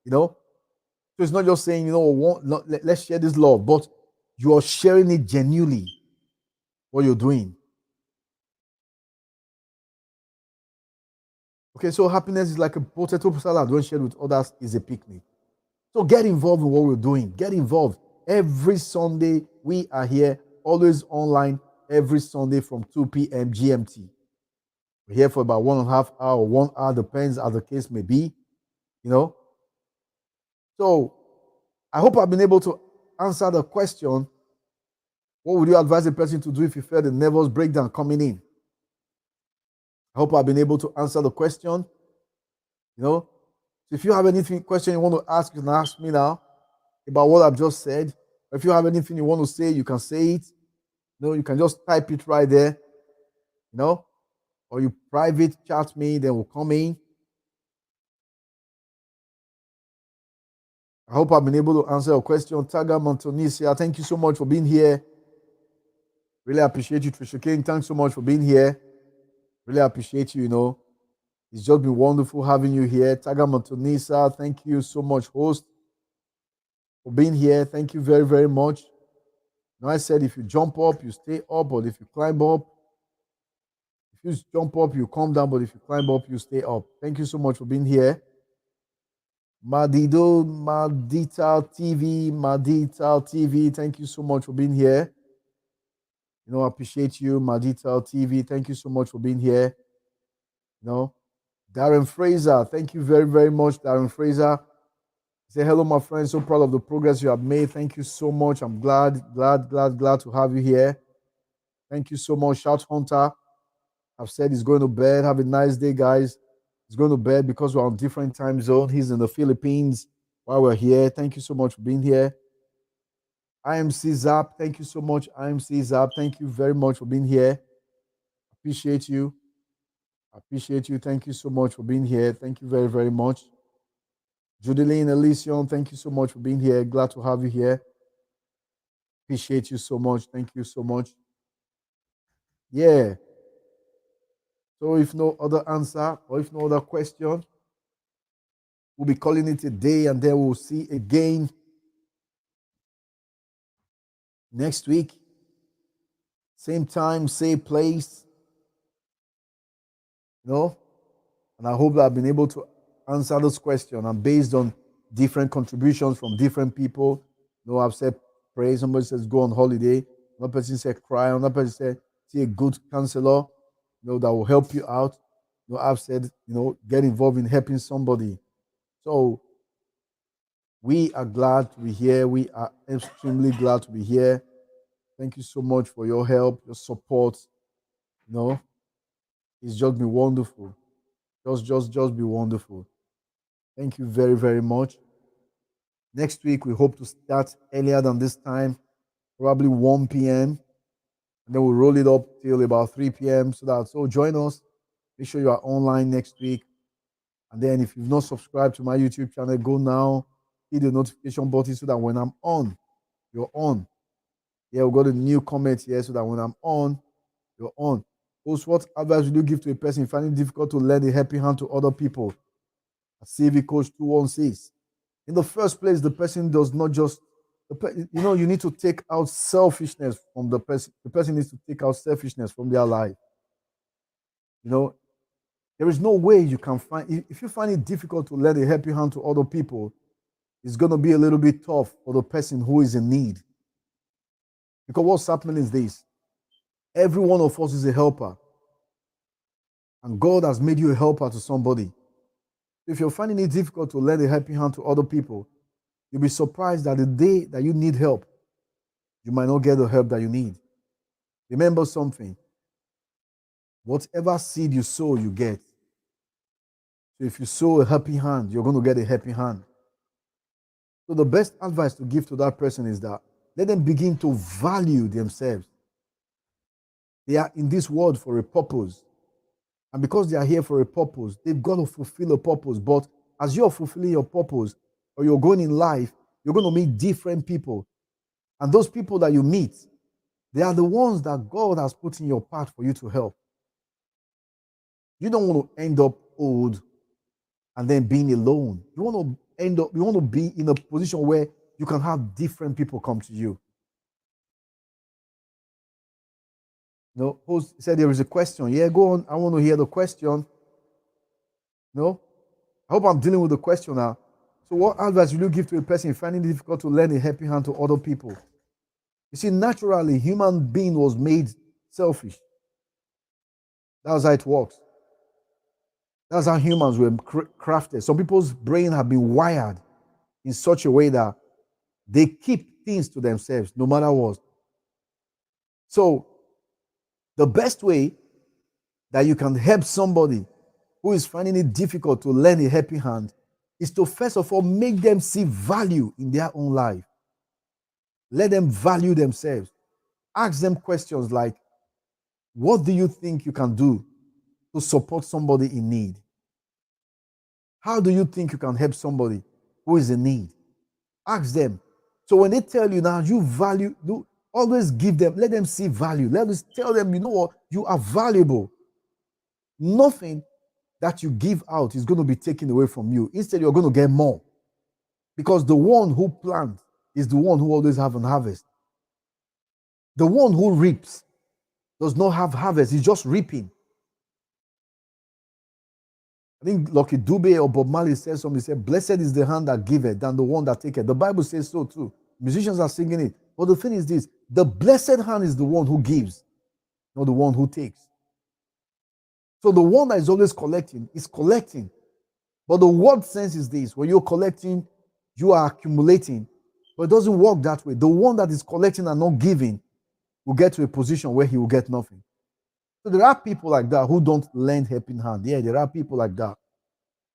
Speaker 1: So it's not just saying, let's share this love, but you are sharing it genuinely, what you're doing. Okay, so happiness is like a potato salad when shared with others is a picnic. So get involved in what we're doing. Get involved. Every Sunday, we are here, always online, every Sunday from 2 p.m. GMT. We're here for about 1.5 hours, 1 hour, depends as the case may be, So I hope I've been able to answer the question, what would you advise a person to do if you feel the nervous breakdown coming in? I hope I've been able to answer the question. So if you have anything question you want to ask, you can ask me now about what I've just said. If you have anything you want to say, you can say it. You can just type it right there. Or you private chat me, then we'll come in. I hope I've been able to answer your question. Taga Montonisia, thank you so much for being here. Really appreciate you, Trisha King. Thanks so much for being here. Really appreciate you, It's just been wonderful having you here. Taga Montonisa, thank you so much, host, for being here. Thank you very, very much. I said if you jump up, you stay up, but if you climb up, if you jump up, you come down, but if you climb up, you stay up. Thank you so much for being here. Madita TV, thank you so much for being here. I appreciate you, Madita TV. Thank you so much for being here. Darren Fraser, thank you very, very much, Darren Fraser. Say hello, my friend. So proud of the progress you have made. Thank you so much. I'm glad to have you here. Thank you so much. Shout Hunter. I've said he's going to bed. Have a nice day, guys. He's going to bed because we're on different time zone. He's in the Philippines while we're here. Thank you so much for being here. IMC Zap, thank you so much. IMC Zap, thank you very much for being here. Appreciate you. Thank you so much for being here. Thank you very, very much. Judeline Elysion, thank you so much for being here. Glad to have you here. Appreciate you so much. Thank you so much. Yeah. So if no other answer or if no other question, We'll be calling it a day, and then we'll see again next week. Same time, same place. You know? And I hope that I've been able to answer this question. And based on different contributions from different people, you know, I've said pray. Somebody says go on holiday. Another person said cry. Another person said see a good counselor, you know, that will help you out. You know, I've said, you know, get involved in helping somebody. So we are glad to be here. We are extremely glad to be here. Thank you so much for your help, your support. You know, it's just been wonderful. Just be wonderful. Thank you very, very much. Next week, we hope to start earlier than this time, probably 1 p.m. And then we'll roll it up till about 3 p.m. So join us. Make sure you are online next week. And then if you've not subscribed to my YouTube channel, go now, hit the notification button so that when I'm on, you're on. Yeah, we got a new comment here so that when I'm on, you're on. Post, what advice would you give to a person finding it difficult to lend a helping hand to other people? CV Coach 216. In the first place, the person does not just, you know, you need to take out selfishness from the person. The person needs to take out selfishness from their life. You know, there is no way you can find, if you find it difficult to lend a helping hand to other people, it's going to be a little bit tough for the person who is in need. Because what's happening is this: every one of us is a helper. And God has made you a helper to somebody. If you're finding it difficult to lend a helping hand to other people, you'll be surprised that the day that you need help, you might not get the help that you need. Remember something: whatever seed you sow, you get. So if you sow a helping hand, you're going to get a helping hand. So the best advice to give to that person is that let them begin to value themselves. They are in this world for a purpose. And because they are here for a purpose, they've got to fulfill a purpose. But as you're fulfilling your purpose, or you're going in life, you're going to meet different people. And those people that you meet, they are the ones that God has put in your path for you to help. You don't want to end up old and then being alone. You want to be in a position where you can have different people come to you. No, host said there is a question. Yeah, go on. I want to hear the question. No, I hope I'm dealing with the question now. So, what advice will you give to a person finding it difficult to lend a helping hand to other people? You see, naturally, human being was made selfish. That's how it works. That's how humans were crafted. Some people's brain have been wired in such a way that they keep things to themselves, no matter what. So, the best way that you can help somebody who is finding it difficult to lend a helping hand is to first of all make them see value in their own life. Let them value themselves. Ask them questions like, what do you think you can do to support somebody in need? How do you think you can help somebody who is in need? Ask them. So when they tell you now, you value, always give them, let them see value. Let us tell them, you know what, you are valuable. Nothing that you give out is going to be taken away from you. Instead, you're going to get more. Because the one who plants is the one who always have an harvest. The one who reaps does not have harvest. He's just reaping. I think Lucky Dube or Bob Marley said something. He said, blessed is the hand that giveth than the one that taketh. The Bible says so too. Musicians are singing it. But the thing is this: the blessed hand is the one who gives, not the one who takes. So the one that is always collecting is collecting. But the word sense is this: when you're collecting, you are accumulating. But it doesn't work that way. The one that is collecting and not giving will get to a position where he will get nothing. So there are people like that who don't lend helping hand. Yeah, there are people like that.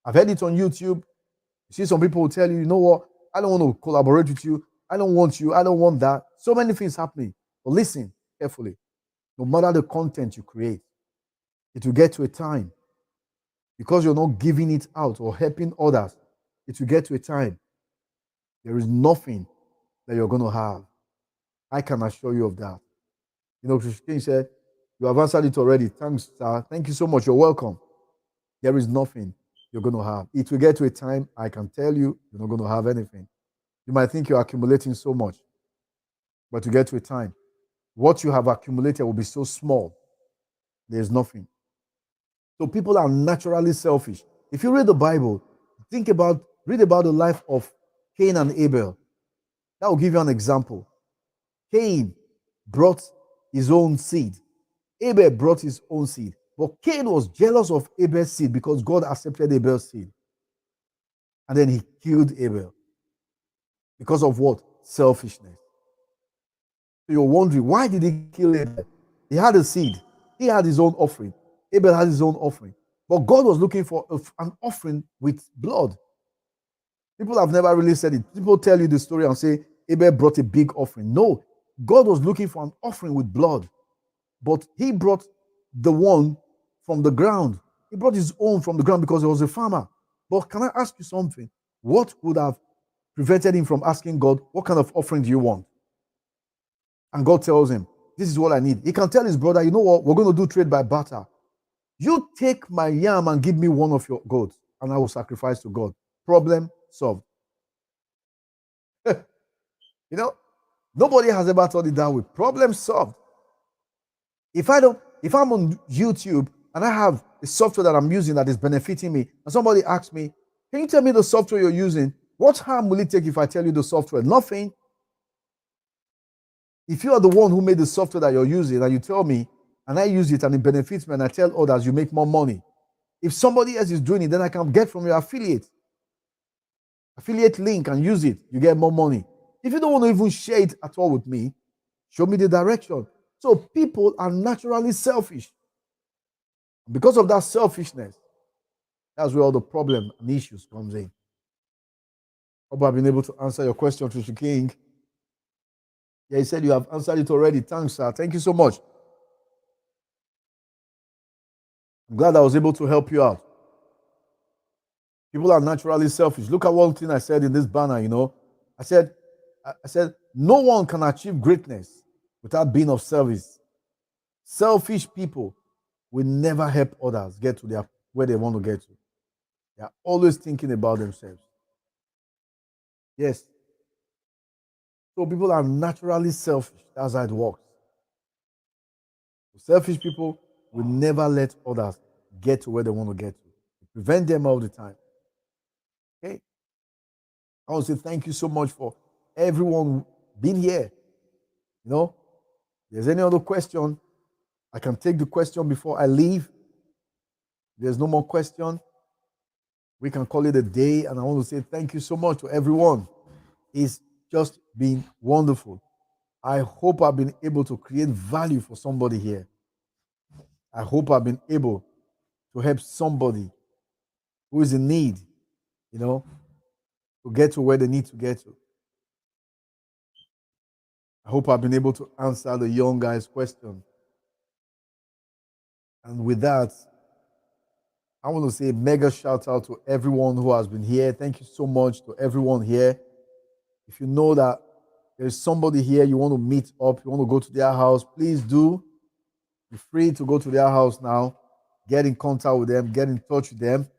Speaker 1: I've heard it on YouTube. You see some people will tell you, you know what, I don't want to collaborate with you. I don't want you. I don't want that. So many things happening. But listen carefully. No matter the content you create, it will get to a time, because you're not giving it out or helping others, it will get to a time there is nothing that you're going to have. I can assure you of that. You know, Christine said, you have answered it already. Thanks, sir. Thank you so much. You're welcome. There is nothing you're going to have. It will get to a time, I can tell you, you're not going to have anything. You might think you're accumulating so much, but to get to a time, what you have accumulated will be so small, there's nothing. So people are naturally selfish. If you read the Bible, read about the life of Cain and Abel. That will give you an example. Cain brought his own seed. Abel brought his own seed. But Cain was jealous of Abel's seed because God accepted Abel's seed. And then he killed Abel. Because of what? Selfishness. So you're wondering, why did he kill Abel? He had a seed. He had his own offering. Abel had his own offering. But God was looking for an offering with blood. People have never really said it. People tell you the story and say, Abel brought a big offering. No, God was looking for an offering with blood. But he brought the one from the ground. He brought his own from the ground because he was a farmer. But can I ask you something? What would have prevented him from asking God, what kind of offering do you want? And God tells him, this is what I need. He can tell his brother, you know what? We're going to do trade by barter. You take my yam and give me one of your goats, and I will sacrifice to God. Problem solved. You know, nobody has ever thought it that way. Problem solved. If I'm on YouTube and I have a software that I'm using that is benefiting me, and somebody asks me, can you tell me the software you're using? What harm will it take if I tell you the software? Nothing. If you are the one who made the software that you're using and you tell me, and I use it and it benefits me and I tell others, you make more money. If somebody else is doing it, then I can get from your affiliate link and use it. You get more money. If you don't want to even share it at all with me, show me the direction. So people are naturally selfish. Because of that selfishness, that's where all the problem and issues comes in. Hope I've been able to answer your question, Trisha King. Yeah, he said you have answered it already. Thanks, sir. Thank you so much. I'm glad I was able to help you out. People are naturally selfish. Look at one thing I said in this banner, I said, no one can achieve greatness without being of service. Selfish people will never help others get to where they want to get to. They are always thinking about themselves. Yes. So people are naturally selfish. That's how it works. Selfish people will never let others get to where they want to get to. They prevent them all the time. Okay? I want to say thank you so much for everyone being here. If there's any other question, I can take the question before I leave. If there's no more question, we can call it a day. And I want to say thank you so much to everyone. It's just been wonderful. I hope I've been able to create value for somebody here. I hope I've been able to help somebody who is in need, to get to where they need to get to. I hope I've been able to answer the young guy's question. And with that, I want to say a mega shout out to everyone who has been here. Thank you so much to everyone here. If you know that there's somebody here you want to meet up, you want to go to their house, please do. Be free to go to their house now. Get in contact with them. Get in touch with them.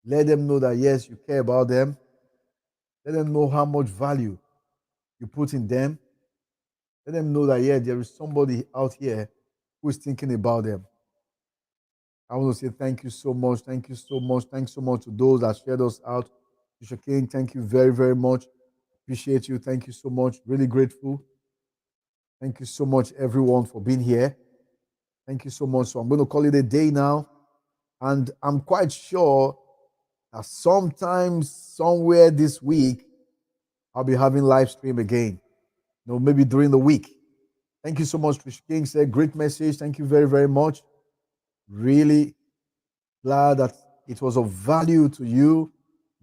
Speaker 1: Let them know that, yes, you care about them. Let them know how much value you put in them. Let them know that, yeah, there is somebody out here who is thinking about them. I want to say thank you so much. Thank you so much. Thanks so much to those that shared us out. Bishop King, thank you very, very much. Appreciate you. Thank you so much. Really grateful. Thank you so much, everyone, for being here. Thank you so much. So I'm going to call it a day now. And I'm quite sure that sometimes, somewhere this week, I'll be having live stream again. Maybe during the week. Thank you so much, Bishop King. Said great message. Thank you very, very much. Really glad that it was of value to you.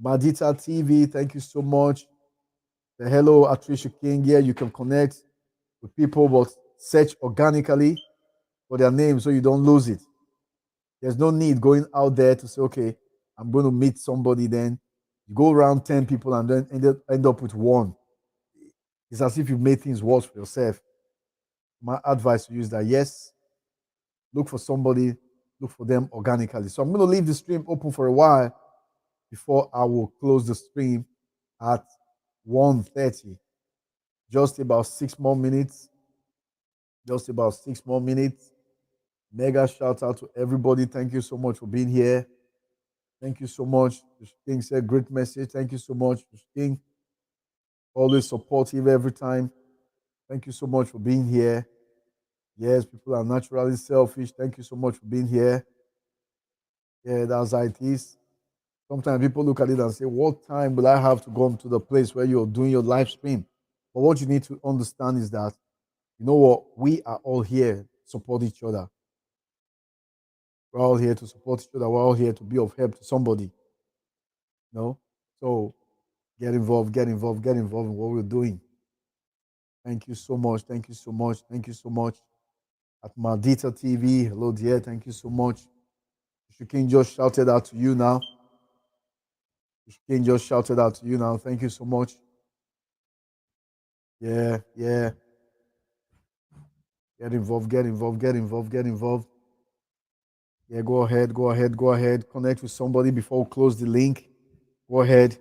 Speaker 1: Madita TV, thank you so much. The hello, Atrisha King. Yeah, you can connect with people, but search organically for their name so you don't lose it. There's no need going out there to say, okay, I'm going to meet somebody then. You go around 10 people and then end up with one. It's as if you've made things worse for yourself. My advice to you is that, yes, look for somebody look for them organically. So I'm going to leave the stream open for a while before I will close the stream at 1:30. Just about 6 more minutes. Just about 6 more minutes. Mega shout out to everybody. Thank you so much for being here. Thank you so much. King said great message. Thank you so much. King, always supportive every time. Thank you so much for being here. Yes, people are naturally selfish. Thank you so much for being here. Yeah, that's how it is. Sometimes people look at it and say, what time will I have to go to the place where you're doing your live stream? But what you need to understand is that, you know what, we are all here to support each other. We're all here to support each other. We're all here to be of help to somebody. No? So get involved, get involved, get involved in what we're doing. Thank you so much. Thank you so much. Thank you so much. At Maldita TV, hello dear. Thank you so much. King just shouted out to you now. King just shouted out to you now. Thank you so much. Yeah, yeah. Get involved, get involved, get involved, get involved. Yeah, go ahead, go ahead, go ahead. Connect with somebody before we close the link. Go ahead.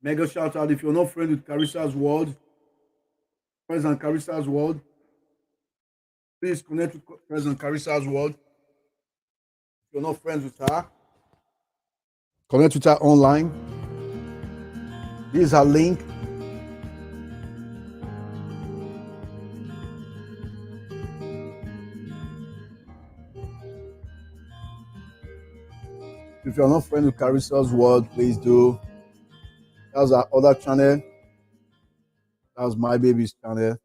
Speaker 1: Mega shout out if you're not friends with Carissa's World, friends on Carissa's World, please connect with friends on Carissa's World. If you're not friends with her, connect with her online. This is her link. If you're not friends with Carissa's World, please do. That's our other channel. That's my baby's channel.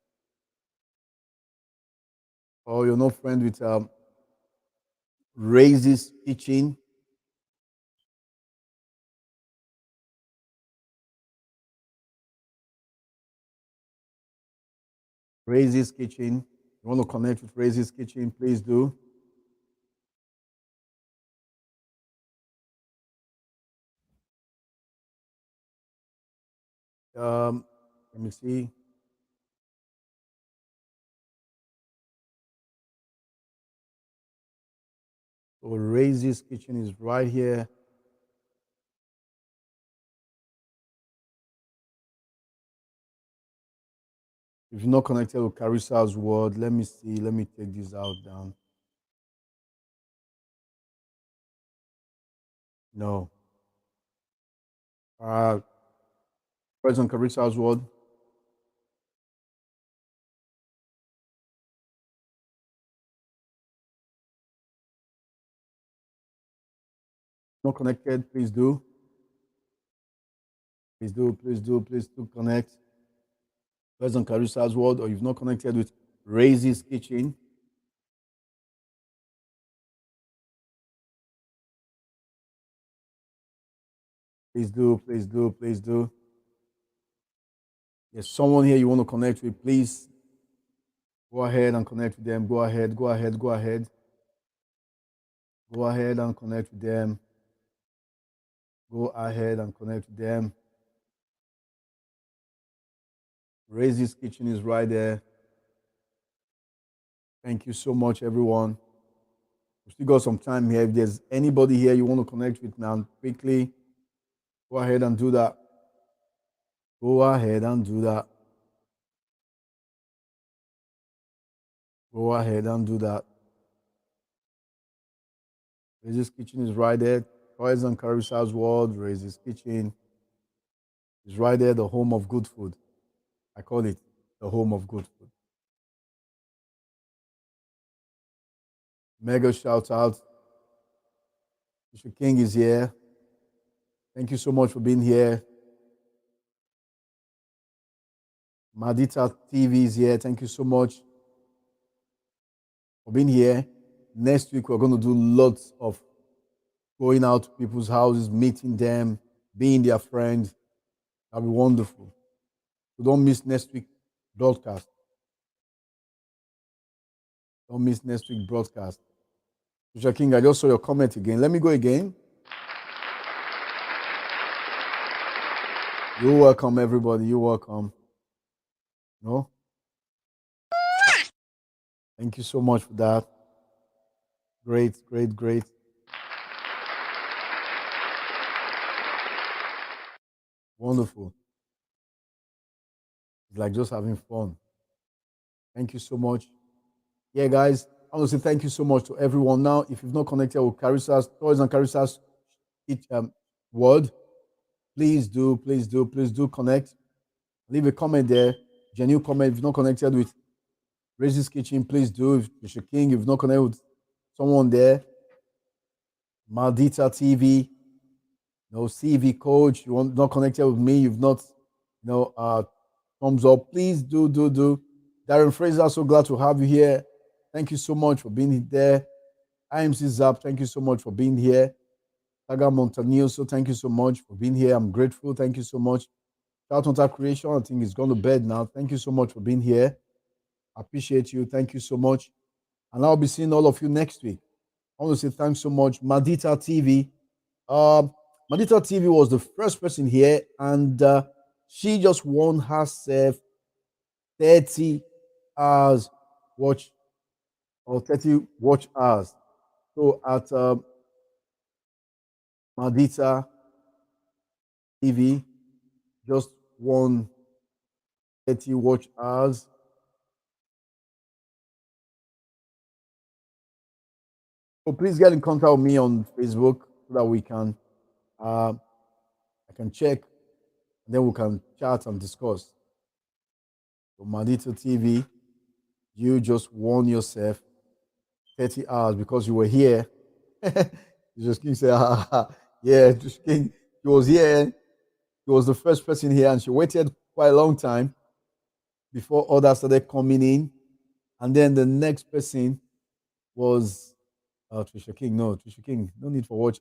Speaker 1: Or you're not friends with Raises Kitchen. Raises Kitchen. You want to connect with Raises Kitchen, please do. Let me see. So Raises Kitchen is right here. If you're not connected with Carissa's World, let me see. Let me take this out down. No. Friends on Carissa's World. Not connected, please do. Please do, please do, please do connect. Friends on Carissa's World, or you've not connected with Raises Kitchen. Please do, please do, please do. There's someone here you want to connect with, please go ahead and connect with them. Go ahead, go ahead, go ahead. Go ahead and connect with them. Go ahead and connect with them. Raises Kitchen is right there. Thank you so much, everyone. We still got some time here. If there's anybody here you want to connect with now, quickly, go ahead and do that. Go ahead and do that. Go ahead and do that. Raisy's Kitchen is right there. Toys and Carissa's World, Raisy's Kitchen is right there, the home of good food. I call it the home of good food. Mega shout out. Mr. King is here. Thank you so much for being here. Madita TV is here. Thank you so much for being here. Next week, we're going to do lots of going out to people's houses, meeting them, being their friend. That'll be wonderful. So don't miss next week's broadcast. Don't miss next week's broadcast. Mr. King, I just saw your comment again. Let me go again. You're welcome, everybody. You're welcome. No? Thank you so much for that. Great, great, great. Wonderful. It's like just having fun. Thank you so much. Yeah, guys, I want to say thank you so much to everyone. Now, if you've not connected with Carissa's Toys and Carissa's World, please do, please do, please do connect. Leave a comment there. Genuine comment. If you've not connected with Raisy's Kitchen, please do. If Mr. King, if you've not connected with someone there, Maldita TV, CV coach, you want not connected with me, you've not, thumbs up. Please do. Darren Fraser, so glad to have you here. Thank you so much for being there. IMC Zap, thank you so much for being here. Taga Montanil, so thank you so much for being here. I'm grateful. Thank you so much. Shout out Creation, I think it's gone to bed now. Thank you so much for being here. I appreciate you. Thank you so much. And I'll be seeing all of you next week. I want to say thanks so much. Madita TV. Madita TV was the first person here, and she just won herself 30 hours watch or 30 watch hours. So at Madita TV, just won 30 watch hours. So please get in contact with me on Facebook so that we can I can check, and then we can chat and discuss. So Madita TV, you just won yourself 30 hours because you were here. You just can say, yeah, just King, she was here. She was the first person here, and she waited quite a long time before others started coming in. And then the next person was Trisha King. No, Trisha King, no need for watch.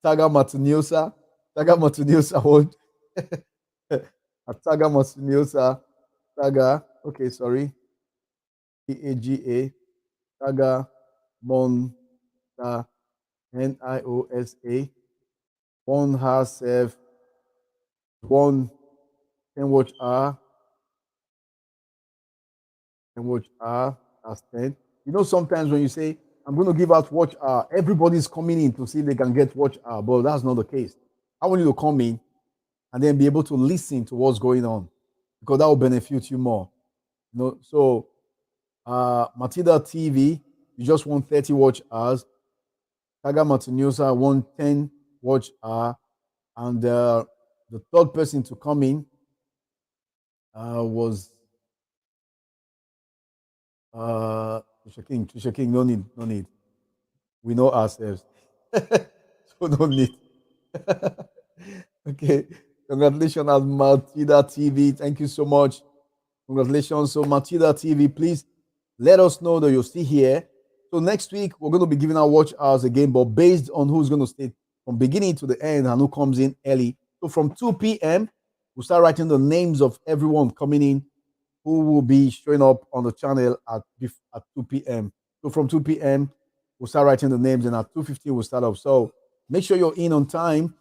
Speaker 1: Taga Matuniosa. Taga Matuniosa. Taga Matuniosa. Taga. Okay, sorry. TAGA. Taga Monta. NIOSA. One herself. One can watch R. Can watch R as 10. You know, sometimes when you say, I'm going to give out watch R, everybody's coming in to see if they can get watch R, but that's not the case. I want you to come in and then be able to listen to what's going on because that will benefit you more. So Matilda TV, you just want 30 watch hours. Taga Martinusa won 10 watch hour, and the third person to come in was Trisha King. No need. We know ourselves, so no need. Okay, congratulations, Matilda TV. Thank you so much. Congratulations. So Matilda TV, please let us know that you're still here. So next week we're going to be giving out watch hours again, but based on who's going to stay from beginning to the end and who comes in early. So from 2 p.m. we'll start writing the names of everyone coming in who will be showing up on the channel at 2 p.m. So from 2 p.m. we'll start writing the names, and at 2:15 we'll start up. So make sure you're in on time.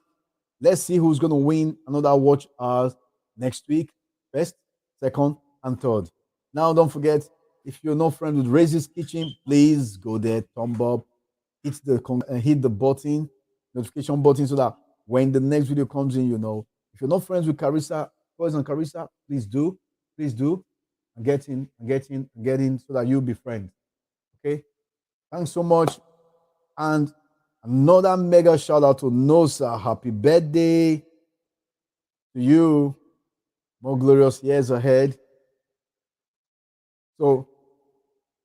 Speaker 1: Let's see who's going to win another watch hours next week. First, second, and third. Now, don't forget, if you're not friends with Raisy's Kitchen, please go there, thumb up, hit the button, notification button, so that when the next video comes in, you know. If you're not friends with Carissa, Toys and Carissa, please do, and get in, so that you'll be friends. Okay. Thanks so much. And another mega shout out to Nosa. Happy birthday to you. More glorious years ahead. So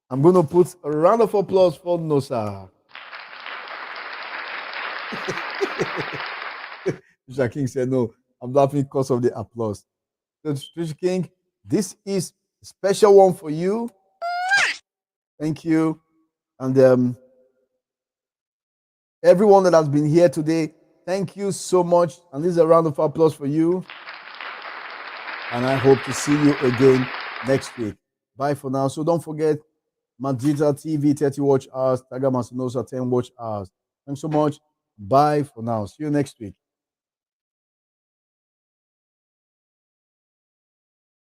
Speaker 1: I'm going to put a round of applause for Nosa. Trisha King said, no, I'm laughing because of the applause. So Trisha King, this is a special one for you. Thank you. And everyone that has been here today, thank you so much. And this is a round of applause for you. And I hope to see you again next week. Bye for now. So don't forget, Madrita TV 30 watch hours, Taga Masinosa 10 watch hours. Thanks so much. Bye for now. See you next week.